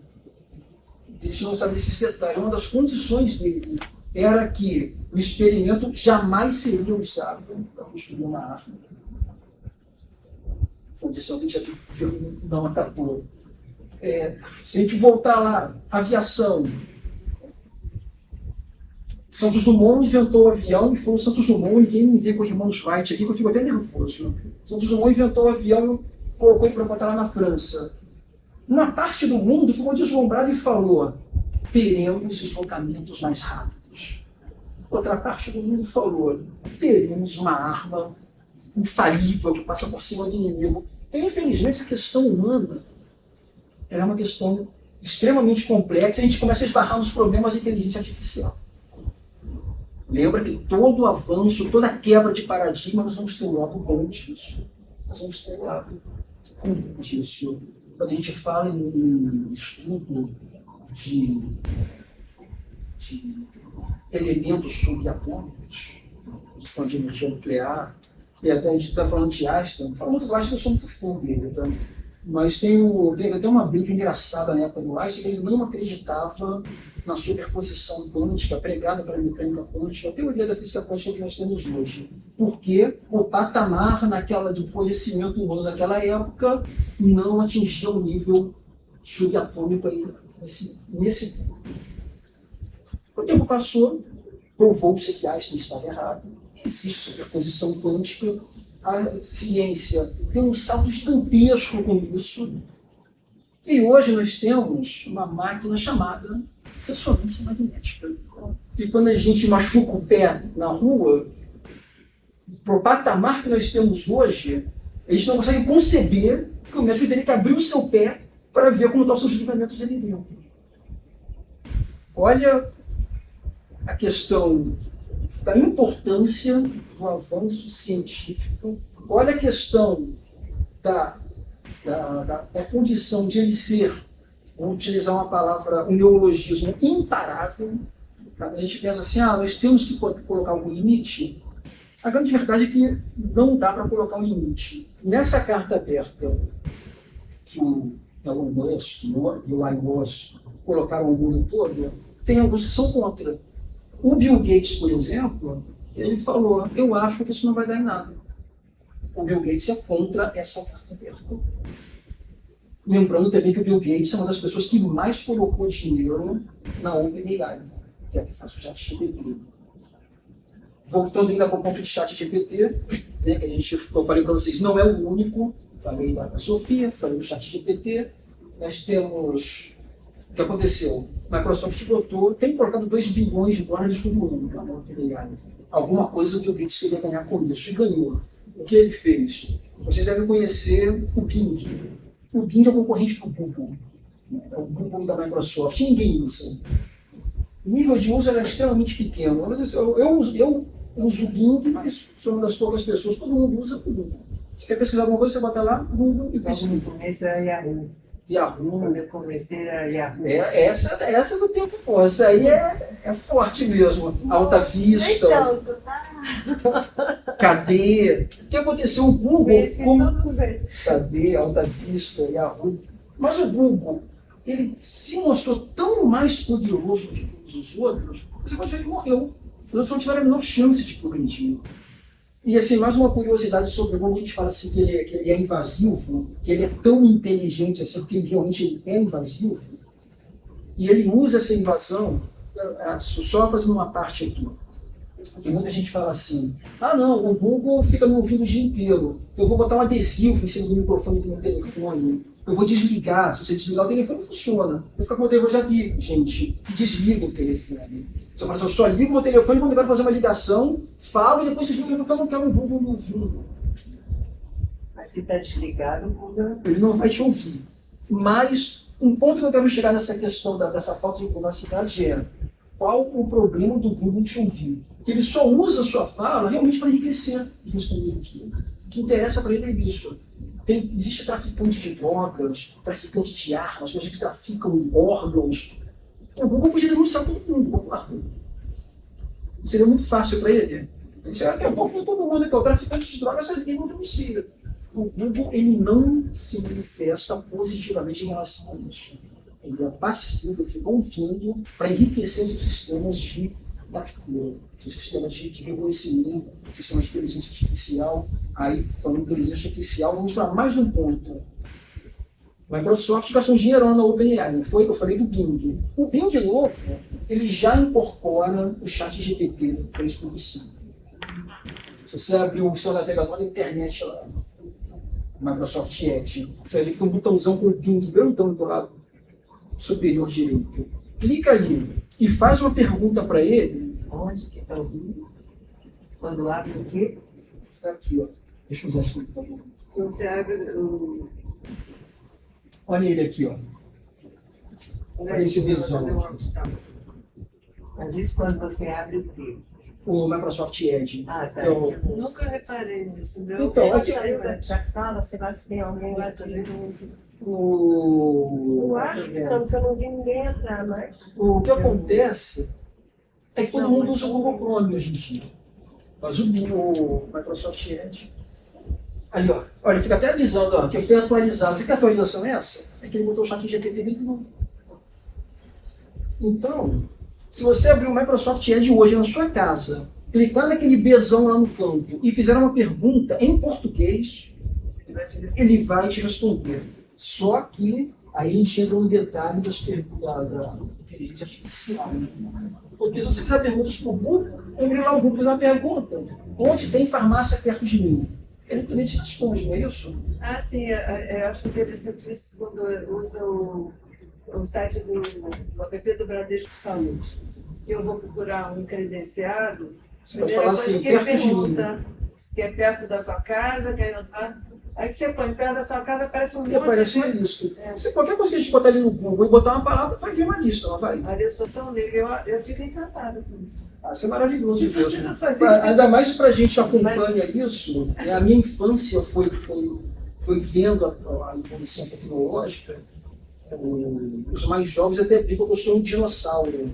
Speaker 1: a gente não sabe desses detalhes, uma das condições dele era que o experimento jamais seria usado para construir uma arma. Condição que a gente não acatou. Se a gente voltar lá, aviação. Santos Dumont inventou o avião, e foi o Santos Dumont, ninguém me vê com irmãos Wright aqui, que eu fico até nervoso. Santos Dumont inventou o avião, colocou ele para botar lá na França. Uma parte do mundo ficou deslumbrada e falou: teremos deslocamentos mais rápidos. Outra parte do mundo falou: teremos uma arma infalível que passa por cima do inimigo. Então, infelizmente, essa questão humana ela é uma questão extremamente complexa. A gente começa a esbarrar nos problemas da inteligência artificial. Lembra que todo avanço, toda quebra de paradigma, nós vamos ter um lado bom disso. Nós vamos ter um lado ruim disso. Quando a gente fala em estudo de elementos subatômicos, a gente fala de energia nuclear, e até a gente está falando de Einstein, fala muito do Einstein, eu sou muito fã dele, tá? Mas teve até uma briga engraçada na época do Einstein, que ele não acreditava na superposição quântica pregada pela mecânica quântica, a teoria da física quântica que nós temos hoje. Porque o patamar do conhecimento humano naquela época não atingia o nível subatômico aí, nesse ponto. O tempo passou, provou-se que Einstein estava errado, existe superposição quântica, a ciência tem um salto gigantesco com isso, e hoje nós temos uma máquina chamada ressonância magnética. E quando a gente machuca o pé na rua, para o patamar que nós temos hoje, a gente não consegue conceber que o médico teria que abrir o seu pé para ver como estão os seus ligamentos ali dentro. Olha a questão da importância do avanço científico, olha a questão da condição de ele ser, vou utilizar uma palavra, um neologismo imparável. A gente pensa assim, nós temos que colocar algum limite. A grande verdade é que não dá para colocar um limite. Nessa carta aberta que o Elon Musk e o iOS colocaram ao mundo todo, tem alguns que são contra. O Bill Gates, por exemplo, ele falou: eu acho que isso não vai dar em nada. O Bill Gates é contra essa carta aberta. Lembrando também que o Bill Gates é uma das pessoas que mais colocou dinheiro na OpenAI, que é a que faz o ChatGPT. Voltando ainda para o ponto de ChatGPT, né, que eu falei para vocês, não é o único. Falei da Sofia, falei do ChatGPT. Nós temos... O que aconteceu? A Microsoft tem colocado $2 bilhões por ano na OpenAI. Alguma coisa o Bill Gates queria ganhar com isso, e ganhou. O que ele fez? Vocês devem conhecer o Bing. O Bing é o concorrente do Google. É o Google da Microsoft. Ninguém usa. O nível de uso era extremamente pequeno. Eu uso o Bing, mas sou uma das poucas pessoas. Todo mundo usa o Google. Você quer pesquisar alguma coisa, você bota lá, Google e pesquisa.
Speaker 3: No começo era Yahoo.
Speaker 1: Yahoo.
Speaker 3: Quando eu comecei era Yahoo.
Speaker 1: Essa do tempo, pô. Essa aí é forte mesmo. Alta Vista.
Speaker 2: Nem tanto, tá?
Speaker 1: Cadê? O que aconteceu? O Google
Speaker 2: Conheci todos eles.
Speaker 1: Cadê? Alta Vista, Yahoo. Mas o Google, ele se mostrou tão mais poderoso do que todos os outros, você pode ver que morreu. Os outros não tiveram a menor chance de progredir. E assim, mais uma curiosidade sobre quando a gente fala assim que ele é invasivo, que ele é tão inteligente assim, porque ele realmente é invasivo, e ele usa essa invasão, só fazendo uma parte aqui, porque muita gente fala assim, não, o Google fica me ouvindo o dia inteiro, eu vou botar um adesivo em cima do microfone do meu telefone, eu vou desligar, se você desligar o telefone funciona, eu ficar com o telefone, eu já vi gente que desliga o telefone. Você fala assim, eu só ligo o meu telefone quando eu quero fazer uma ligação, falo e depois desligo porque eu não quero o Google me ouvindo.
Speaker 3: Mas se está desligado, o Google...
Speaker 1: Ele não vai te ouvir. Mas um ponto que eu quero chegar nessa questão dessa falta de privacidade é qual o problema do Google te ouvir? Ele só usa a sua fala realmente para enriquecer os mecanismos dele. O que interessa para ele é isso. Existe traficante de drogas, traficante de armas, pessoas que traficam órgãos. O Google podia denunciar todo mundo, concorda? Seria muito fácil para ele. Ele já confia todo mundo, que é o traficante de drogas, ele não denuncia. O Google ele não se manifesta positivamente em relação a isso. Ele é passivo, ele fica ouvindo para enriquecer os seus sistemas de captura, seus sistemas de reconhecimento, sistemas de inteligência artificial. Aí, falando de inteligência artificial, vamos para mais um ponto. Microsoft gastou um dinheirão na OpenAI, não foi? Eu falei do Bing. O Bing novo, ele já incorpora o ChatGPT 3.5. Se você abrir o seu navegador da internet lá, Microsoft Edge. Você vai ver que tem um botãozão com um ping grandão do lado superior direito. Clica ali e faz uma pergunta para ele.
Speaker 3: Onde que está o vídeo? Quando abre o quê?
Speaker 1: Está aqui, ó. Deixa eu usar esse computador.
Speaker 4: Quando você abre o.
Speaker 1: Olha ele aqui, ó. Olha esse visão.
Speaker 3: Mas isso quando você abre o quê?
Speaker 1: O Microsoft Edge.
Speaker 3: Ah, tá.
Speaker 1: Então,
Speaker 4: Nunca reparei nisso. Meu.
Speaker 1: Então,
Speaker 2: Ela
Speaker 1: aqui-
Speaker 2: saiu da sala, você vai se tem alguém lá de
Speaker 1: o...
Speaker 2: Eu acho que não, porque eu não vi ninguém entrar, mas.
Speaker 1: O que acontece é que todo mundo usa o Google Chrome hoje em dia. Mas o Microsoft Edge. Ali, ó. Olha, fica até avisando, ó, que foi atualizado. Você que atualização é essa? É que ele botou o chat GPT dentro do. Então, se você abrir o Microsoft Edge hoje na sua casa, clicar naquele Bzão lá no canto e fizer uma pergunta em português, ele vai te responder. Só que aí a gente entra no detalhe das perguntas da inteligência artificial. Porque se você fizer perguntas para o Google, abre lá o Google e fazer uma pergunta. Onde tem farmácia perto de mim? Ele também te responde, não é isso?
Speaker 4: Ah, sim, eu acho interessante isso quando usa o site do app do Bradesco Saúde. Eu vou procurar um credenciado.
Speaker 1: Você pode
Speaker 4: Primeira
Speaker 1: falar
Speaker 4: coisa
Speaker 1: assim,
Speaker 4: que ele
Speaker 1: perto de mim.
Speaker 4: pergunta se é perto da sua casa, quer aí que você põe perto da sua casa, aparece um monte
Speaker 1: E aparece uma
Speaker 4: de...
Speaker 1: lista. Se qualquer coisa que a gente botar ali no Google e botar uma palavra, vai vir uma lista, não vai?
Speaker 4: Olha, eu sou tão livre, eu fico encantada com isso.
Speaker 1: Ah, isso é maravilhoso
Speaker 4: Não
Speaker 1: mesmo.
Speaker 4: precisa fazer
Speaker 1: Ainda mais para a gente que acompanha isso, né? A minha infância foi vendo a evolução tecnológica. Os mais jovens até brincam que eu sou um dinossauro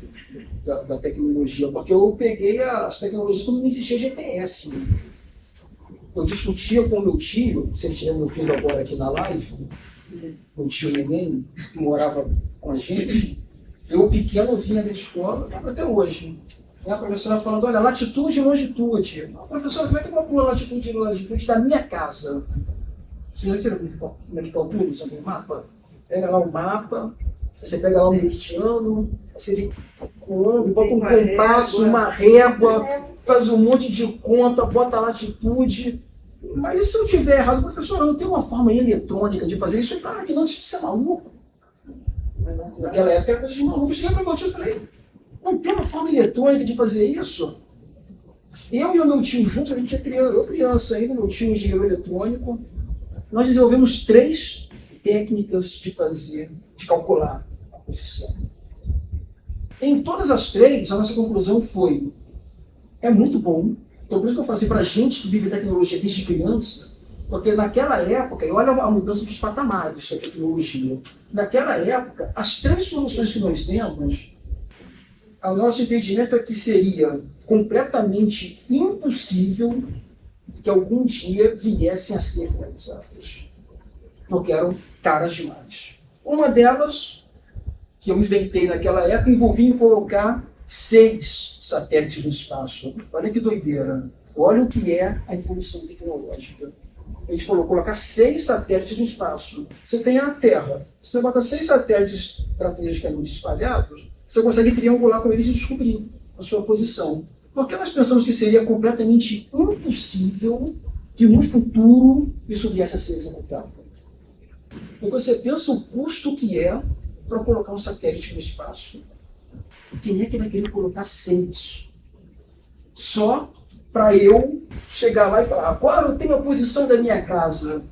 Speaker 1: da tecnologia, porque eu peguei as tecnologias quando não existia GPS. Eu discutia com o meu tio, se ele estiver me ouvindo agora aqui na live, meu tio Neném, que morava com a gente. Eu, pequeno, vinha da escola, lembro até hoje. E a professora falando, olha, latitude e longitude. Professora, como é que eu calculo a latitude e longitude da minha casa? Você já viram como é que calcula isso no mapa? Você pega lá o mapa, você pega lá o meridiano, você vem calculando, bota um compasso, uma régua, faz um monte de conta, bota a latitude. Mas e se eu tiver errado, professora, não tem uma forma eletrônica de fazer isso? Claro que não, isso é maluco. Naquela época era coisa de maluco. Eu cheguei para o meu tio e falei, não tem uma forma eletrônica de fazer isso? Eu e o meu tio juntos, a gente é criança, eu criança ainda, meu tio engenheiro eletrônico, nós desenvolvemos 3 técnicas de calcular a posição. Em todas as 3, a nossa conclusão foi, é muito bom. Então por isso que eu falo assim, para a gente que vive tecnologia desde criança, porque naquela época, e olha a mudança dos patamares da tecnologia, naquela época, as 3 soluções que nós demos, o nosso entendimento é que seria completamente impossível que algum dia viessem a ser realizadas, porque eram caras demais. Uma delas, que eu inventei naquela época, envolvia em colocar 6 satélites no espaço. Olha que doideira. Olha o que é a evolução tecnológica. A gente falou, colocar 6 satélites no espaço. Você tem a Terra. Se você botar 6 satélites estrategicamente espalhados, você consegue triangular com eles e descobrir a sua posição. Porque nós pensamos que seria completamente impossível que no futuro isso viesse a ser executado. Porque você pensa o custo que é para colocar um satélite no espaço. Quem é que vai querer colocar 6? Só para eu chegar lá e falar, agora eu tenho a posição da minha casa.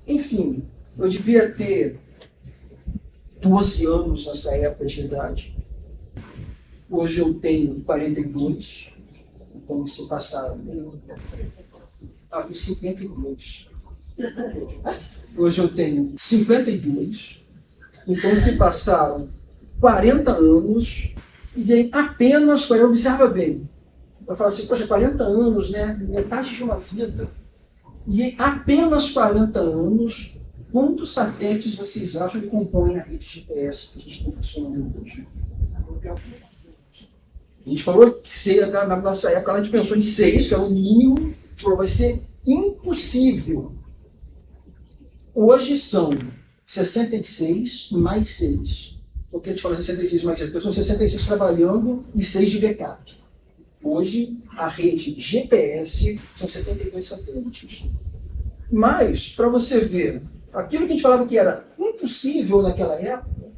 Speaker 1: Enfim, eu devia ter 12 anos nessa época de idade. Hoje eu tenho 42, então se passaram. Ah, tenho 52. Hoje eu tenho 52, então se passaram 40 anos, e em apenas 40, observa bem, eu falo assim, poxa, 40 anos, né? Metade de uma vida. E em apenas 40 anos, quantos satélites vocês acham que compõem a rede GPS que a gente está funcionando hoje? A gente falou que na nossa época a gente pensou em 6, que era o mínimo, falou, vai ser impossível. Hoje são 66 mais 6. Por que a gente fala 66 mais 6? Porque são 66 trabalhando e 6 de backup. Hoje, a rede GPS são 72 satélites. Mas, para você ver, aquilo que a gente falava que era impossível naquela época,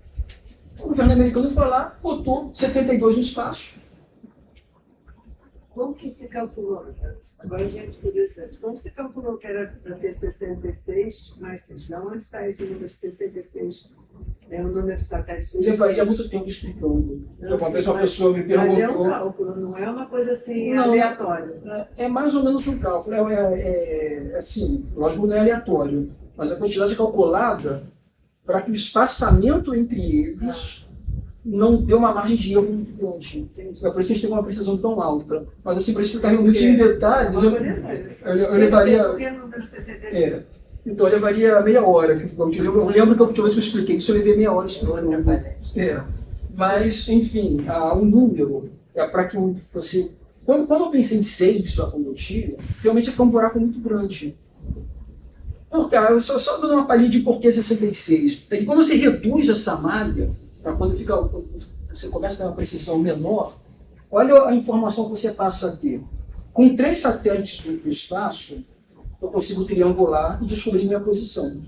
Speaker 1: o governo americano foi lá, botou 72 no espaço.
Speaker 4: Como que se calculou? Agora, gente, curiosidade. Como se calculou que era para ter 66 mais 6? De onde sai esse número de 66? É um número de satélites
Speaker 1: Levaria
Speaker 4: suficiente?
Speaker 1: muito tempo explicando. Uma vez uma
Speaker 4: Mas-
Speaker 1: pessoa me
Speaker 4: Mas é um
Speaker 1: perguntou.
Speaker 4: cálculo, não é uma coisa assim
Speaker 1: Não,
Speaker 4: aleatória.
Speaker 1: É mais ou menos um cálculo. Assim, lógico, não é aleatório, mas a quantidade é calculada para que o espaçamento entre eles não dê uma margem de erro muito grande. É por isso que a gente tem uma precisão tão alta. Mas assim, para explicar realmente em detalhes, eu levaria.
Speaker 4: Por que o número 66?
Speaker 1: Então eu levaria meia hora. Eu lembro que a última vez que eu expliquei isso, eu levei meia hora explicando. Mas, enfim, o número é para que você. Quando eu pensei em 6 para quando eu tiro, realmente ia ficar um buraco muito grande. Porque, eu só dando uma palhinha de por que 66. É que quando você reduz essa malha, para quando você começa a ter uma precisão menor, olha a informação que você passa a ter. Com 3 satélites do espaço, eu consigo triangular e descobrir minha posição.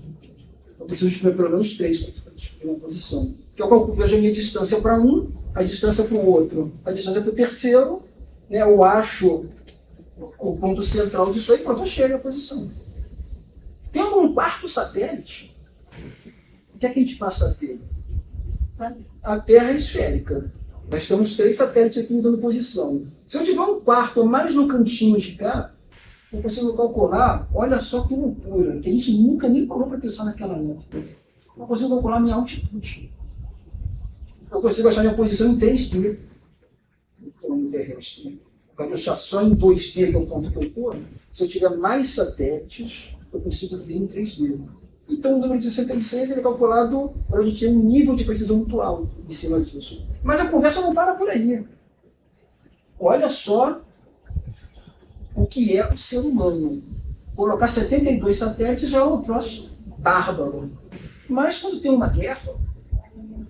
Speaker 1: Eu preciso de pelo menos 3 para descobrir minha posição. Que eu calculo, vejo a minha distância para um, a distância para o outro, a distância para o terceiro, né, eu acho o ponto central disso aí, pronto, eu chego à posição. Tendo um 4º satélite, o que é que a gente passa a ter? A Terra é esférica. Nós temos 3 satélites aqui mudando posição. Se eu tiver um 4º mais no cantinho de cá, eu consigo calcular, olha só que loucura, que a gente nunca nem parou para pensar naquela época. Eu consigo calcular minha altitude. Eu consigo achar minha posição em 3D, no plano terrestre. Eu quero achar só em 2D, que é o ponto que eu estou. Se eu tiver mais satélites, eu consigo ver em 3D. Então o número de 66 ele é calculado para a gente ter um nível de precisão muito alto em cima disso. Mas a conversa não para por aí. Olha só o que é o ser humano. Colocar 72 satélites já é um troço bárbaro. Mas quando tem uma guerra,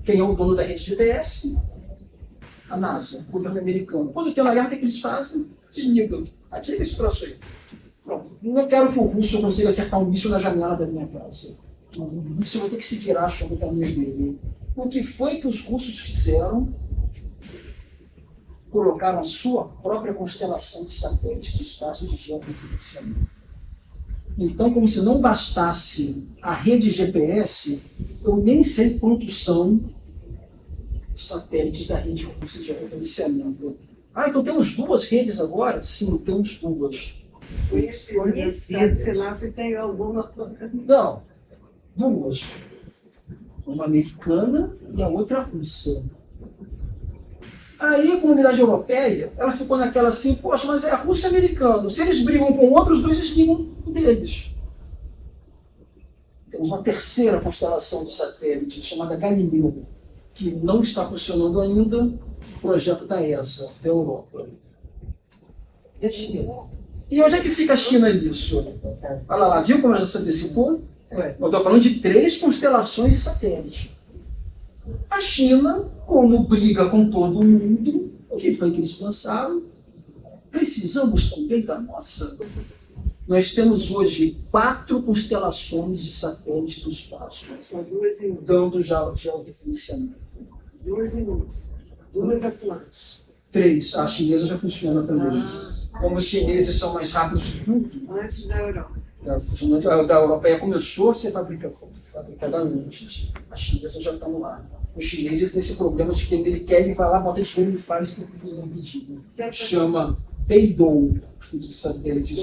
Speaker 1: quem é o dono da rede GPS? A NASA, o governo americano. Quando tem uma guerra, o que eles fazem? Desligam. Atira esse troço aí. Pronto. Não quero que o russo consiga acertar um míssil na janela da minha casa. O míssil vai ter que se virar achando o caminho dele. O que foi que os russos fizeram? Colocaram a sua própria constelação de satélites do espaço de georreferenciamento. Então, como se não bastasse a rede GPS, eu nem sei quantos são os satélites da rede russa de georreferenciamento. Então temos 2 redes agora? Sim, temos 2.
Speaker 4: Conhecido, sei lá se tem alguma.
Speaker 1: Não, 2. Uma americana e a outra russa. Aí a comunidade europeia, ela ficou naquela assim, poxa, mas é a Rússia e o americano. Se eles brigam com outros, os 2 desligam deles. Temos uma 3ª constelação de satélites, chamada Galileu, que não está funcionando ainda, o projeto da ESA, da Europa. E a China? E onde é que fica a China nisso? Olha lá, viu como ela já se antecipou? Eu estou falando de 3 constelações de satélite. A China, como briga com todo mundo, o que foi que eles pensaram? Precisamos também da nossa. Nós temos hoje 4 constelações de satélites no espaço,
Speaker 4: São 2 em 1.
Speaker 1: dando georreferenciamento.
Speaker 4: 2 em 1. 2 atuantes.
Speaker 1: 3, a chinesa já funciona também. Como os chineses são mais rápidos que tudo,
Speaker 4: Antes da Europa.
Speaker 1: a da europeia começou a ser fabricada antes. A chinesa já está no ar. O chinês ele tem esse problema de que ele quer, ele vai lá, bota dinheiro e faz o que ele não pediu. Chama Beidou, de satélites.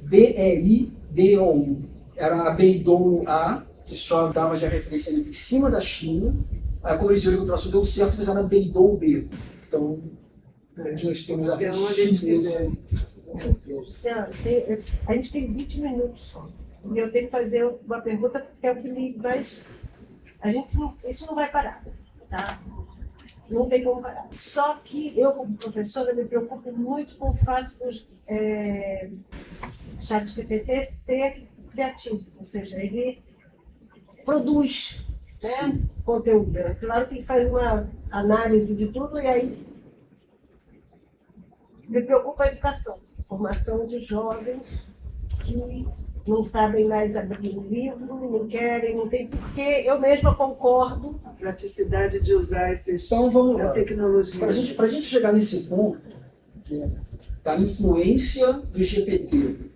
Speaker 1: BEIDOU. Era a Beidou A, que só dava já referenciamento em cima da China. Aí, como eles viram que o troço deu certo, fizeram a Beidou B. Então, nós temos a rede chinesa.
Speaker 2: Luciano, a gente tem 20 minutos só. E eu tenho que fazer uma pergunta, porque é o que me mais. Isso não vai parar, tá? Não tem como parar. Só que eu, como professora, me preocupo muito com o fato dos ChatGPT ser criativo, ou seja, ele produz, né, conteúdo. É claro que ele faz uma análise de tudo e aí me preocupa a educação, a formação de jovens que não sabem mais abrir o livro, não querem, não tem porquê. Eu mesma concordo.
Speaker 4: A praticidade de usar
Speaker 1: Então vamos
Speaker 4: a
Speaker 1: lá.
Speaker 4: tecnologia.
Speaker 1: Para a gente chegar nesse ponto, né, da influência do GPT.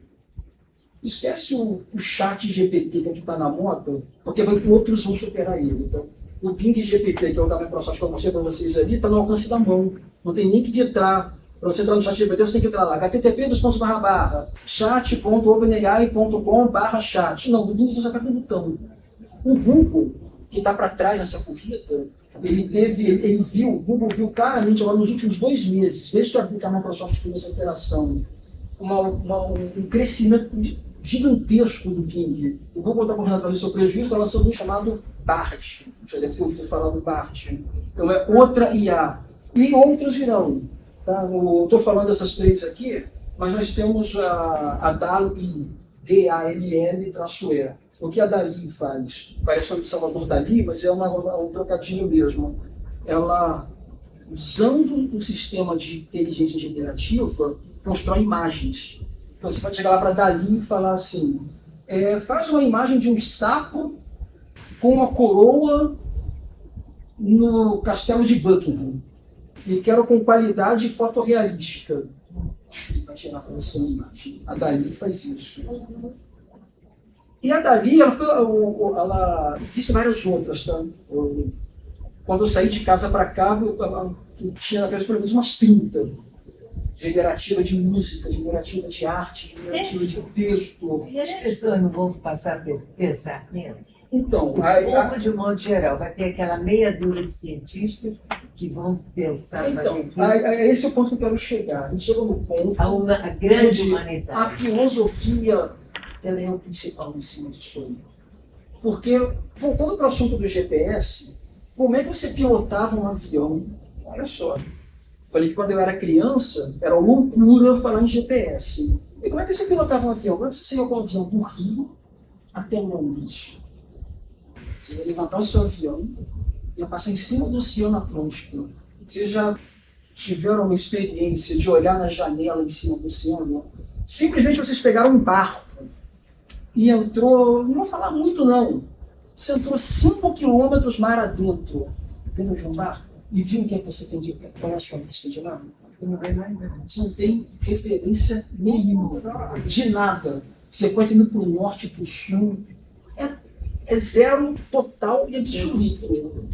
Speaker 1: Esquece o chat GPT que está na moda, porque outros vão superar ele. Tá? O Bing GPT, que é o da Microsoft que eu mostrei para vocês ali, está no alcance da mão. Não tem nem que entrar. Para você entrar no chat GPT, você tem que entrar lá. http://chat.openai.com/chat. Não, do Bing você vai perguntando. O Google, que está para trás nessa corrida, o Google viu claramente agora nos últimos 2 meses, desde que a Microsoft fez essa operação, um crescimento gigantesco do Bing. O Google está correndo atrás do seu prejuízo, está lançando um chamado BART. Já deve ter ouvido falar do BART. Então é outra IA. E outros virão. Tá? Estou falando dessas 3 aqui, mas nós temos a DALL-E, D-A-L-L-E. O que a DALL-E faz? Parece o de Salvador Dalí, mas é um trocadilho mesmo. Ela, usando um sistema de inteligência generativa, constrói imagens. Então você pode chegar lá para DALL-E e falar assim, faz uma imagem de um sapo com uma coroa no castelo de Buckingham. E quero com qualidade fotorrealística. Ele vai gerar para você uma imagem. A DALL-E faz isso. E a DALL-E, existem várias outras, tá? Quando eu saí de casa para cá, eu tinha pelo menos umas 30. Generativa de música, generativa de arte, generativa de texto.
Speaker 3: E as pessoas não vão passar a pensar menos?
Speaker 1: Então,
Speaker 3: O povo, de modo geral, vai ter aquela meia dúzia de cientistas que vão pensar...
Speaker 1: Então, esse é o ponto que eu quero chegar. A gente chega no ponto...
Speaker 3: A grande
Speaker 1: onde
Speaker 3: humanidade.
Speaker 1: a filosofia ela é o principal em cima disso aí. Porque, voltando para o assunto do GPS, como é que você pilotava um avião? Olha só. Falei que quando eu era criança, era loucura falar em GPS. E como é que você pilotava um avião? Como é que você saiu com um avião do Rio até Londres? Você ia levantar o seu avião, ia passar em cima do Oceano Atlântico. Vocês já tiveram uma experiência de olhar na janela em cima do oceano? Simplesmente vocês pegaram um barco e entrou, não vou falar muito não, você entrou 5 quilômetros mar adentro, dentro de um barco, e viu o que é que você tem de pé. Qual é a sua vista de nada? Você não tem referência nenhuma, de nada. Você pode ir para o norte, para o sul, é zero total e absoluto.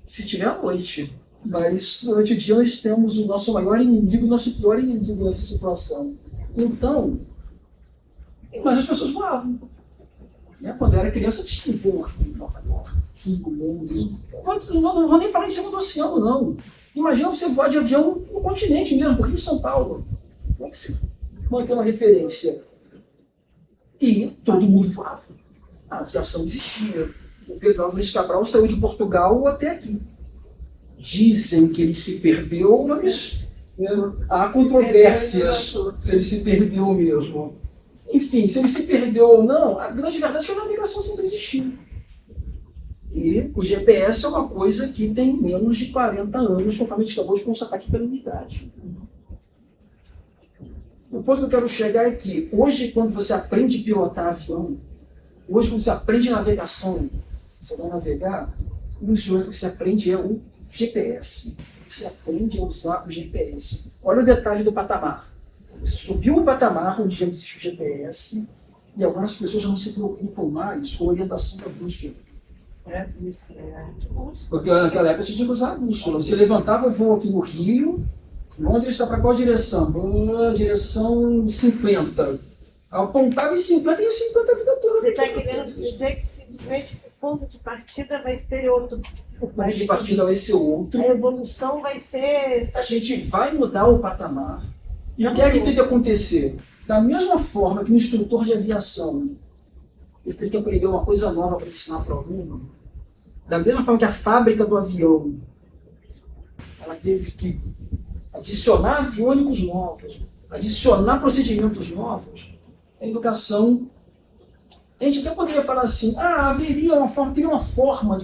Speaker 1: Se tiver à noite, mas durante o dia nós temos o nosso maior inimigo, o nosso pior inimigo nessa situação. Então, mas as pessoas voavam. Quando eu era criança tinha voo em Nova York, Rio, Londres. Não vou nem falar em cima do oceano, não. Imagina você voar de avião no continente mesmo, Rio e São Paulo. Como é que você mantém uma referência? E todo mundo voava. A aviação existia. O Pedro Álvares Cabral saiu de Portugal até aqui. Dizem que ele se perdeu, mas há controvérsias se ele se perdeu mesmo. Enfim, se ele se perdeu ou não, a grande verdade é que a navegação sempre existiu. E o GPS é uma coisa que tem menos de 40 anos, conforme a gente acabou de constatar aqui pela unidade. O ponto que eu quero chegar é que, hoje, quando você aprende a pilotar avião, hoje, quando você aprende navegação, você vai navegar, um instrumento que você aprende é o GPS. Você aprende a usar o GPS. Olha o detalhe do patamar. Você subiu o patamar onde já existe o GPS, e agora as pessoas já não se preocupam mais com a orientação da bússola. Porque naquela época você tinha que usar a bússola. Você levantava o voo aqui no Rio, Londres está para qual direção? Direção 50. Apontava em 50 e em 50 a vida toda.
Speaker 2: Você está querendo dizer que simplesmente o ponto de partida vai ser outro.
Speaker 1: O ponto de partida vai ser outro.
Speaker 2: A evolução vai ser...
Speaker 1: A gente vai mudar o patamar. E o que é que tem que acontecer? Da mesma forma que um instrutor de aviação ele tem que aprender uma coisa nova para ensinar para o aluno, da mesma forma que a fábrica do avião ela teve que adicionar aviônicos novos, adicionar procedimentos novos, a educação, a gente até poderia falar assim, haveria uma forma, teria uma forma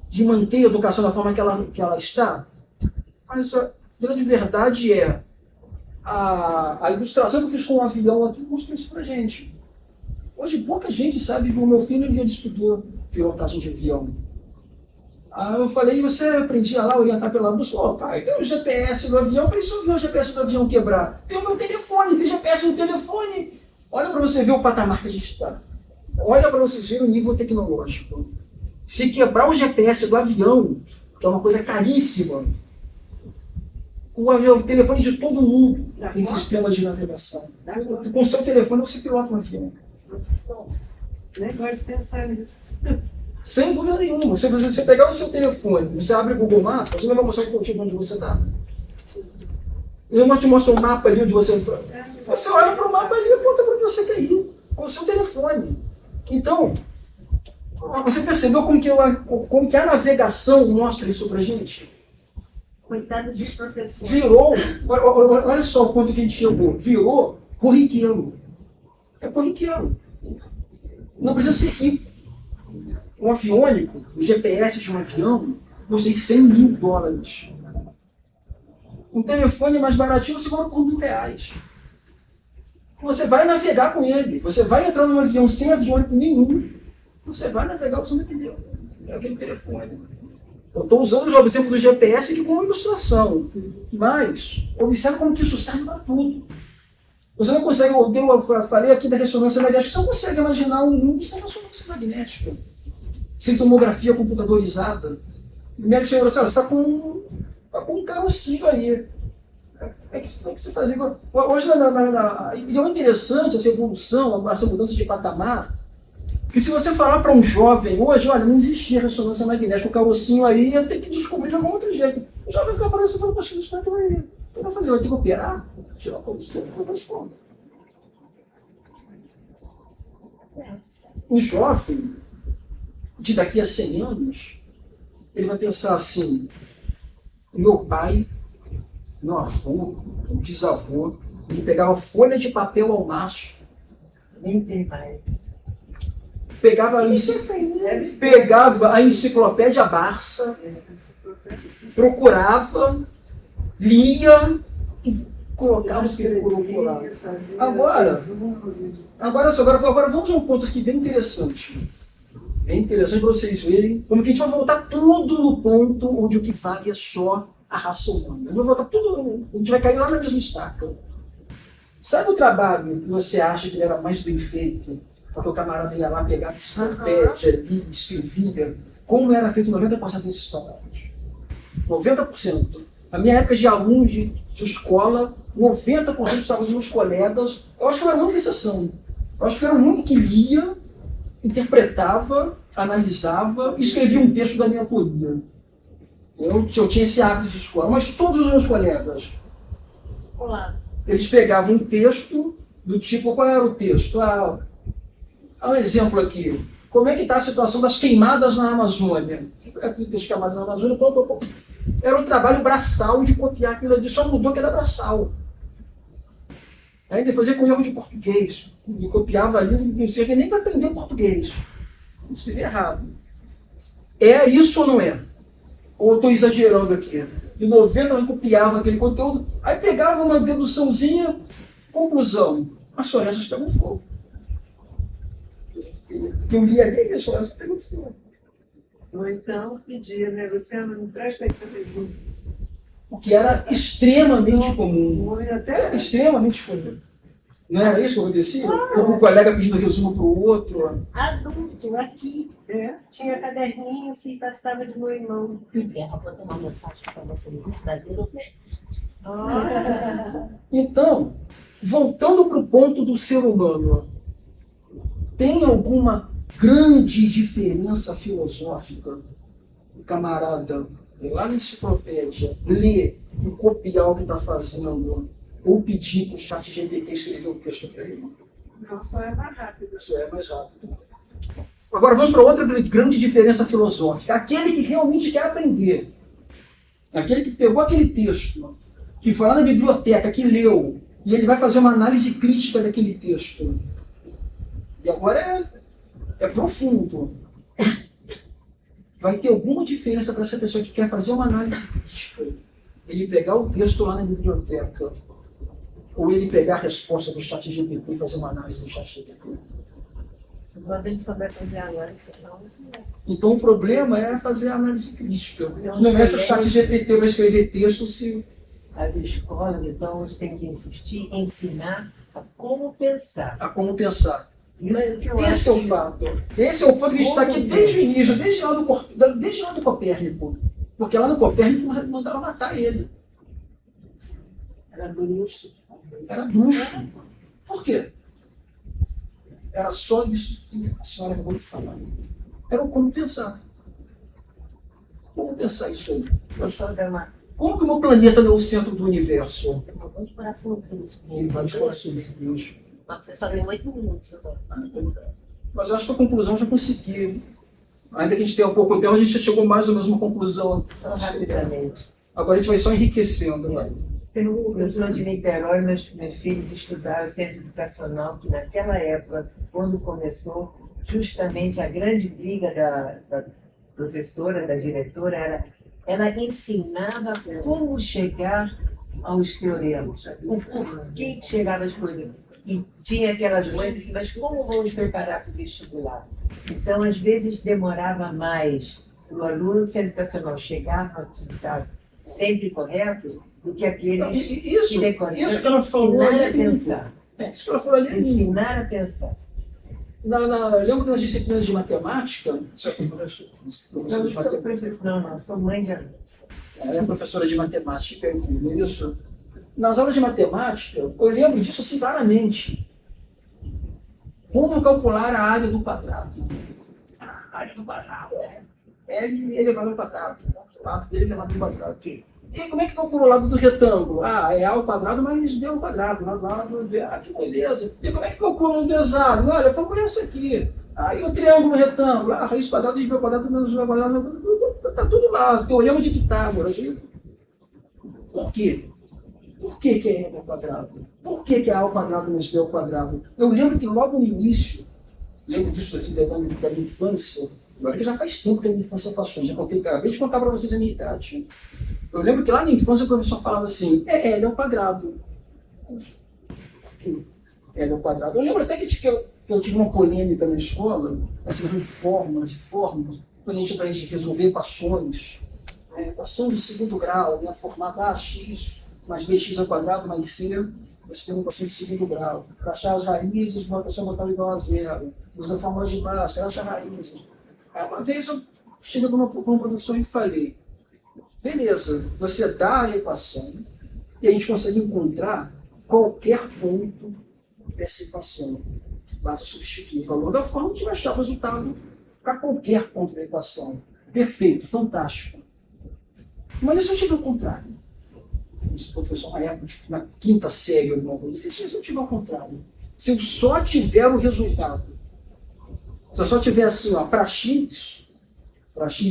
Speaker 1: de manter a educação da forma que ela está, mas a grande verdade é, A ilustração que eu fiz com um avião aqui mostrou isso pra gente. Hoje pouca gente sabe que o meu filho ele estudou pilotagem de avião. Aí eu falei, e você aprendia lá a orientar pela bússola? Pai, tem o GPS do avião. Eu falei, se eu ver o GPS do avião quebrar, tem o meu telefone, tem GPS no telefone. Olha para você ver o patamar que a gente está. Olha para vocês verem o nível tecnológico. Se quebrar o GPS do avião, que é uma coisa caríssima, o telefone de todo mundo tem sistema de navegação. Com o seu telefone você pilota um avião.
Speaker 4: Nem gosto de pensar nisso.
Speaker 1: Sem dúvida nenhuma. Se você pegar o seu telefone, você abre o Google Maps, você não vai mostrar o de onde você está. Ele não te mostra um mapa ali onde você está. Você olha para o mapa ali e aponta para onde você quer ir, com o seu telefone. Então, você percebeu como que a navegação mostra isso para a gente?
Speaker 2: Coitado dos professores.
Speaker 1: Virou, olha só o ponto que a gente chegou, virou corriqueiro. É corriqueiro. Não precisa ser rico. Um aviônico, o GPS de um avião, custa $100.000. Um telefone mais baratinho você compra por R$1.000. Você vai navegar com ele. Você vai entrar num avião sem aviônico nenhum. Você vai navegar usando aquele telefone. Eu estou usando o exemplo do GPS aqui como ilustração. Mas, observe como que isso serve para tudo. Você não consegue, eu falei aqui da ressonância magnética, você não consegue imaginar um mundo sem ressonância magnética. Sem tomografia computadorizada. O médico chegou e falou assim, você está com um carocinho aí. Como é que você faz? Hoje, e é interessante essa evolução, essa mudança de patamar, que se você falar para um jovem hoje, olha, não existia ressonância magnética, o carocinho aí ia ter que descobrir de algum outro jeito. O jovem fica parando e fala, poxa, isso como é que vai fazer? Vai ter que operar? Tirar a carocinho, não responde. O jovem, de daqui a 100 anos, ele vai pensar assim, meu pai, meu avô, o bisavô, ele pegava folha de papel ao maço,
Speaker 3: Nem tem mais.
Speaker 1: pegava a enciclopédia Barça, procurava, lia e colocava o que ele colocou lá. Agora vamos a um ponto aqui bem interessante. É interessante para vocês verem como que a gente vai voltar tudo no ponto onde o que vale é só a raça humana. A gente vai voltar tudo, a gente vai cair lá na mesma estaca. Sabe o trabalho que você acha que ele era mais bem feito? Porque o camarada ia lá, pegava enciclopédia, lia, escrevia. Como era feito 90% desses trabalhos? 90%. Na minha época de aluno de escola, 90% estavam os meus colegas. Eu acho que eu era a única exceção. Eu acho que eu era o único que lia, interpretava, analisava e escrevia um texto da minha autoria. Eu tinha esse hábito de escola, mas todos os meus colegas, eles pegavam um texto do tipo, qual era o texto? Um exemplo aqui. Como é que está a situação das queimadas na Amazônia? Aqui o texto queimadas na Amazônia, era um trabalho braçal de copiar aquilo ali, só mudou que era braçal. Ainda fazia com erro de português. E copiava ali, não servia nem para aprender português. Escrevia errado. É isso ou não é? Ou eu estou exagerando aqui? De 90 eu copiava aquele conteúdo, aí pegava uma deduçãozinha, conclusão. As florestas pegam fogo. Eu li ali e as florestas pegam fogo.
Speaker 4: Ou então pedia, né, Luciano, não presta aí cafezinho.
Speaker 1: O que era extremamente comum.
Speaker 4: Até
Speaker 1: Era extremamente comum. Não era isso que acontecia? Ou um colega pedindo resumo para o outro.
Speaker 2: Adulto, aqui, tinha caderninho que passava de meu irmão.
Speaker 5: Terra, vou ter uma mensagem para você, verdadeiro mesmo.
Speaker 1: Então, voltando para o ponto do ser humano, tem alguma grande diferença filosófica? O camarada ir lá na enciclopédia, ler e copiar o que está fazendo, ou pedir para o chat GPT escrever um texto para ele?
Speaker 4: não, só é mais rápido.
Speaker 1: Isso é mais rápido. Agora vamos para outra grande diferença filosófica. Aquele que realmente quer aprender, aquele que pegou aquele texto, que foi lá na biblioteca, que leu, e ele vai fazer uma análise crítica daquele texto. E agora é profundo. Vai ter alguma diferença para essa pessoa que quer fazer uma análise crítica? Ele pegar o texto lá na biblioteca ou ele pegar a resposta do chat GPT e fazer uma análise do chat GPT.
Speaker 2: Quando ele souber fazer a análise, não.
Speaker 1: Então o problema é fazer a análise crítica. Não é se o chat GPT vai escrever texto se...
Speaker 3: As escolas, então, têm que insistir, ensinar a como pensar.
Speaker 1: a como pensar.
Speaker 3: Isso que eu
Speaker 1: Esse é
Speaker 3: acho
Speaker 1: o fato. Esse é o ponto que a gente está aqui desde o início, desde lá do Copérnico. Porque lá no Copérnico mandaram matar ele.
Speaker 3: Era bruxo.
Speaker 1: Era bruxo. Por quê? Era só isso que a senhora acabou de falar. Era o como pensar. Como pensar isso aí?
Speaker 3: Eu sou da uma...
Speaker 1: Como que o meu planeta não é o centro do universo?
Speaker 5: Tem um monte de coraçãozinhos.
Speaker 1: Tem vários coraçõezinhos.
Speaker 5: Mas você só tem 8 minutos agora.
Speaker 1: Mas eu acho que a conclusão já consegui. Ainda que a gente tenha pouco tempo, a gente já chegou mais ou menos a uma conclusão.
Speaker 3: Só rapidamente.
Speaker 1: Agora a gente vai só enriquecendo. Vai.
Speaker 3: Eu sou de Niterói, meus filhos estudaram centro educacional, que naquela época, quando começou, justamente a grande briga da professora, da diretora, era ela ensinava como chegar aos teoremas, o porquê de chegar às coisas. E tinha aquelas coisas assim, mas como vamos preparar para o vestibular? Então, às vezes, demorava mais o aluno do centro educacional chegar no resultado sempre correto do que aqueles
Speaker 1: Não,
Speaker 3: que
Speaker 1: isso
Speaker 3: decoram.
Speaker 1: que ela falou
Speaker 3: Ensinar
Speaker 1: ali
Speaker 3: a
Speaker 1: é limpo.
Speaker 3: pensar.
Speaker 1: Isso que ela falou ali é limpo.
Speaker 3: Ensinar a pensar.
Speaker 1: Eu lembro das disciplinas de matemática, você já foi professora
Speaker 3: Não,
Speaker 1: de
Speaker 3: sou
Speaker 1: matemática?
Speaker 3: professor, não, sou mãe de alunos.
Speaker 1: Ela é professora de matemática, isso. Nas aulas de matemática, eu lembro disso assim claramente. Como calcular a área do quadrado? A área do quadrado é L elevado ao quadrado. O lado dele elevado ao quadrado. E como é que calcula o lado do retângulo? É A ao quadrado mais B ao quadrado. Lado B. Que beleza. E como é que calcula o desarme? Olha, a fórmula é essa aqui. E o triângulo retângulo? Raiz quadrada de B ao quadrado menos B ao quadrado. Está tudo lá. Teorema de Pitágoras. Por quê? Por que é M ao quadrado? Por que é A ao quadrado menos B ao quadrado? Eu lembro que logo no início, lembro disso assim, da minha infância, agora que já faz tempo que a minha infância passou, já contei, acabei de contar para vocês a minha idade. Eu lembro que lá na infância o professor falava assim, L ao quadrado. Por quê? L ao quadrado. Eu lembro até que eu tive uma polêmica na escola, assim, de formas, quando a gente resolver equações, equação de segundo grau, formato x mais bx ao quadrado mais c, você tem uma equação de segundo grau. Para achar as raízes, bota seu botão igual a zero. Usa a fórmula de Bhaskara, acha raízes. Uma vez eu cheguei para um professor e falei, beleza, você dá a equação e a gente consegue encontrar qualquer ponto dessa equação. Basta substituir o valor da fórmula que vai achar o resultado para qualquer ponto da equação. Perfeito, fantástico. Mas e se eu tiver o contrário? Esse professor, na época, na quinta série, alguma coisa, se eu tiver o contrário? Se eu só tiver o resultado, se eu só tiver assim, para x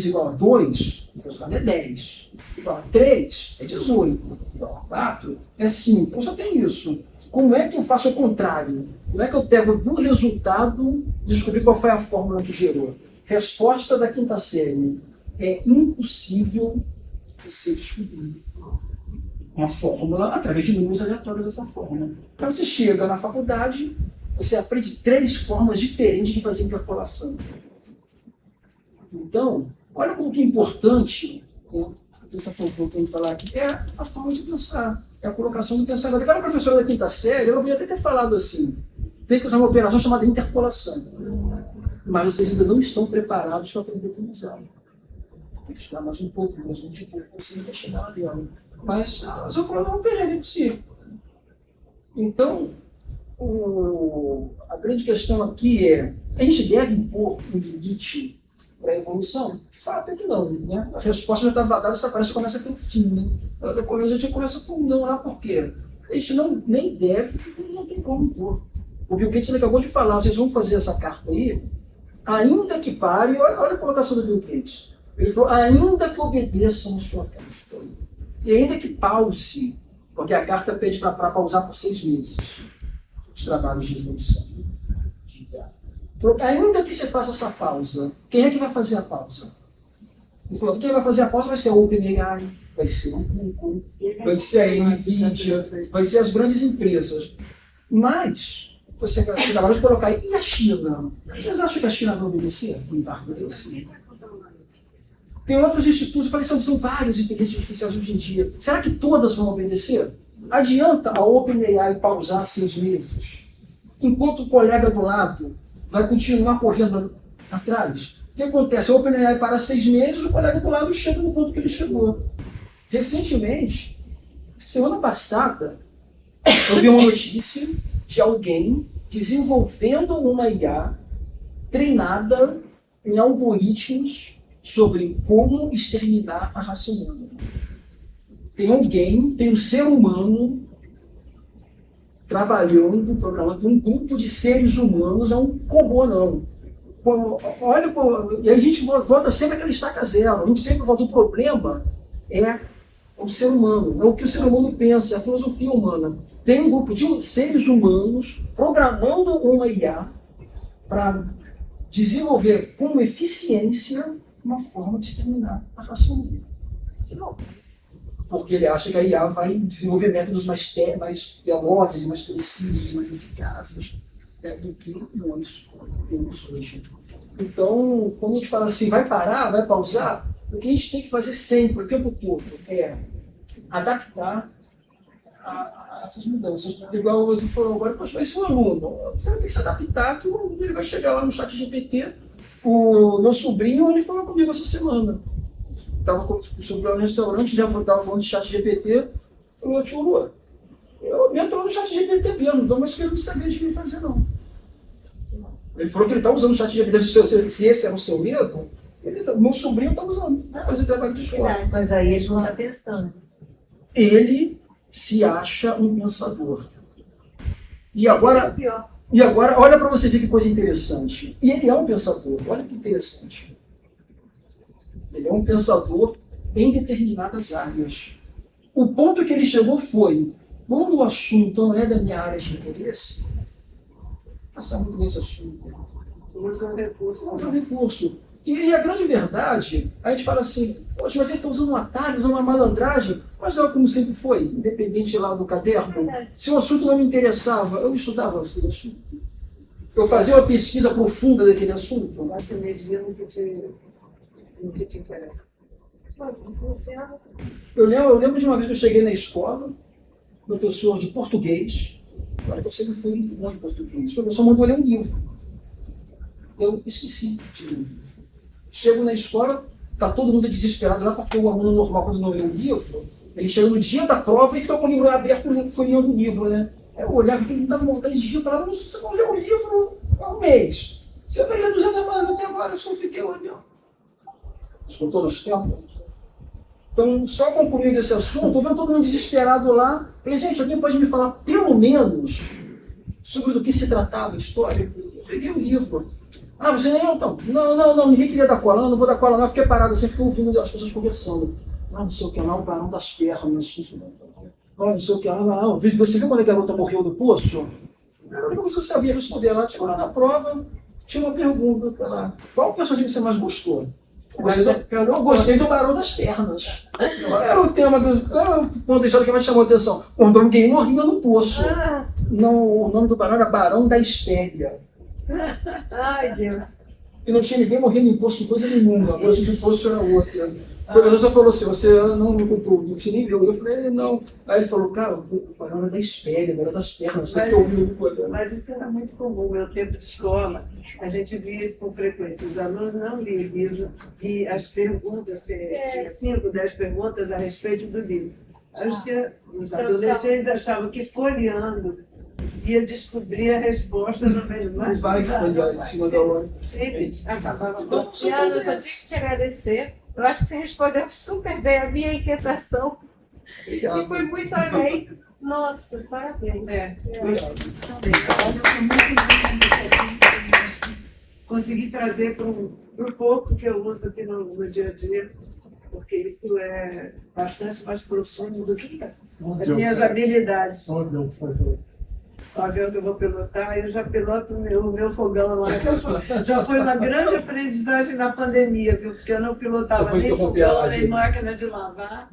Speaker 1: igual a 2, o resultado é 10. Igual a 3 é 18. Igual a 4 é 5. Eu só tenho isso. Como é que eu faço o contrário? Como é que eu pego do resultado e descobrir qual foi a fórmula que gerou? Resposta da quinta série. É impossível você descobrir uma fórmula através de números aleatórios dessa fórmula. Então você chega na faculdade, você aprende 3 formas diferentes de fazer interpolação. Então, olha como que é importante, eu estou voltando a falar aqui, é a forma de pensar, é a colocação do pensamento. Aquela professora da quinta série, ela podia até ter falado assim, tem que usar uma operação chamada interpolação. Mas vocês ainda não estão preparados para aprender como usar. Tem que estudar mais um pouco, mais um tipo, você quer chegar lá dentro. Mas eu falo, não, é impossível. Então, a grande questão aqui é, a gente deve impor um limite para a evolução? Fato é que não, né? A resposta já está dada, essa parece que começa a ter um fim, né? Depois a gente começa com um não lá, por quê? A gente nem deve, não tem como impor. O Bill Gates acabou de falar, vocês vão fazer essa carta aí, ainda que pare, olha a colocação do Bill Gates. Ele falou, ainda que obedeçam a sua carta. E ainda que pause, porque a carta pede para pausar por 6 meses os trabalhos de evolução. Ainda que você faça essa pausa, quem é que vai fazer a pausa? Ele falou, quem vai fazer a pausa vai ser a OpenAI, vai ser o Google, vai ser a NVIDIA, vai ser as grandes empresas. Mas, você acabaram de colocar, e a China? Vocês acham que a China vai obedecer o embargo desse? Tem outros institutos, eu falei, são vários inteligências artificiais hoje em dia. Será que todas vão obedecer? Adianta a OpenAI pausar 6 meses, enquanto o colega do lado vai continuar correndo atrás? O que acontece? A OpenAI para 6 meses, o colega do lado chega no ponto que ele chegou. Recentemente, semana passada, eu vi uma notícia de alguém desenvolvendo uma IA treinada em algoritmos sobre como exterminar a raça humana. Tem um ser humano trabalhando, programando um grupo de seres humanos, é um robô não. Olha, e aí a gente volta sempre àquela estaca zero, a gente sempre volta, o problema é o ser humano, é o que o ser humano pensa, é a filosofia humana. Tem um grupo de seres humanos programando uma IA para desenvolver com eficiência uma forma de exterminar a raça humana. Porque ele acha que a IA vai desenvolver métodos mais velozes, mais precisos, mais eficazes do que nós temos hoje. Então, quando a gente fala assim, vai parar, vai pausar, o que a gente tem que fazer sempre, o tempo todo, é adaptar a essas mudanças. Igual você falou agora, mas se um aluno, você vai ter que se adaptar, que ele vai chegar lá no chat GPT. O meu sobrinho, ele falou comigo essa semana. Estava com o sobrinho no restaurante, já estava falando de chat GPT. Falou, tio Lua, eu entrou no chat GPT mesmo, então, mas que ele não sabia de que fazer, não. Ele falou que ele está usando o chat GPT, se esse era o seu medo, meu sobrinho está usando para fazer trabalho de escola.
Speaker 3: Mas aí ele não está pensando.
Speaker 1: Ele se acha um pensador. E agora, olha para você ver que coisa interessante. E ele é um pensador, olha que interessante. Ele é um pensador em determinadas áreas. O ponto que ele chegou foi, quando o assunto não é da minha área de interesse, passar muito nesse assunto.
Speaker 4: Usa o recurso.
Speaker 1: Usa o recurso. E a grande verdade, a gente fala assim, poxa, mas ele está usando um atalho, usando uma malandragem, mas não é como sempre foi, independente lá do caderno. Se o assunto não me interessava, eu estudava aquele assunto. Eu fazia uma pesquisa profunda daquele assunto.
Speaker 4: Gasta energia no que te interessa.
Speaker 1: Eu lembro de uma vez que eu cheguei na escola, professor de português, olha que eu sempre fui muito bom em português, o professor mandou ler um livro. Eu esqueci de ler o livro. Chego na escola, está todo mundo desesperado lá, porque o aluno normal, quando não lê o livro, ele chega no dia da prova e fica com o livro aberto, folheando o livro, né? Eu olhava que ele não dava vontade de rir, eu falava, mas você não leu o livro há um mês. Você vai ler 200 mais até agora, eu só fiquei olhando. Escutou nos tempos? Então, só concluindo esse assunto, eu vendo todo mundo desesperado lá. Falei, gente, alguém pode me falar, pelo menos, sobre do que se tratava a história? Eu peguei o livro. Ah, você nem então. Não, ninguém queria dar cola, não vou dar cola, não. Eu fiquei parado assim, fiquei ouvindo as pessoas conversando. Ah, não sei o que lá, o barão das pernas. Não sei o que lá, não. Você viu quando a garota morreu do poço? Era a única coisa que eu sabia responder lá. Chegou lá na prova, tinha uma pergunta lá. Qual o personagem que você mais gostou? Eu gostei do Barão das Pernas. Era o tema do ponto de história que mais chamou a atenção. Quando alguém morria no poço. Não, o nome do barão era Barão da Espéria.
Speaker 2: Ai, Deus.
Speaker 1: E não tinha ninguém morrendo em poço coisa nenhuma. A coisa de poço era outra. O professor falou assim, você não comprou o livro, você nem leu. Eu falei, não. Aí ele falou, cara, o barão era da Espéria, não era das pernas.
Speaker 4: Mas isso era muito comum no meu tempo de escola. A gente via isso com frequência. Os alunos não liam livro e as perguntas, tinha 5, 10 perguntas a respeito do livro. Acho que os adolescentes achavam que folheando ia descobrir a resposta no meio.
Speaker 1: Mas vai folhear em cima da hora.
Speaker 2: Sempre acabava.
Speaker 1: Então,
Speaker 2: Luciana, eu só tenho que te agradecer. Eu acho que você respondeu super bem a minha inquietação.
Speaker 1: Obrigado.
Speaker 2: E foi muito além. Nossa, parabéns.
Speaker 1: Obrigado.
Speaker 4: Consegui trazer para o pouco que eu uso aqui no dia a dia, porque isso é bastante mais profundo do que as minhas habilidades. o avião que eu vou pilotar, eu já piloto o meu fogão lá. Já foi uma grande aprendizagem na pandemia, viu? Porque eu não pilotava
Speaker 1: Eu vou
Speaker 4: nem
Speaker 1: interromper a
Speaker 4: fogão, nem
Speaker 1: Gil.
Speaker 4: máquina de lavar.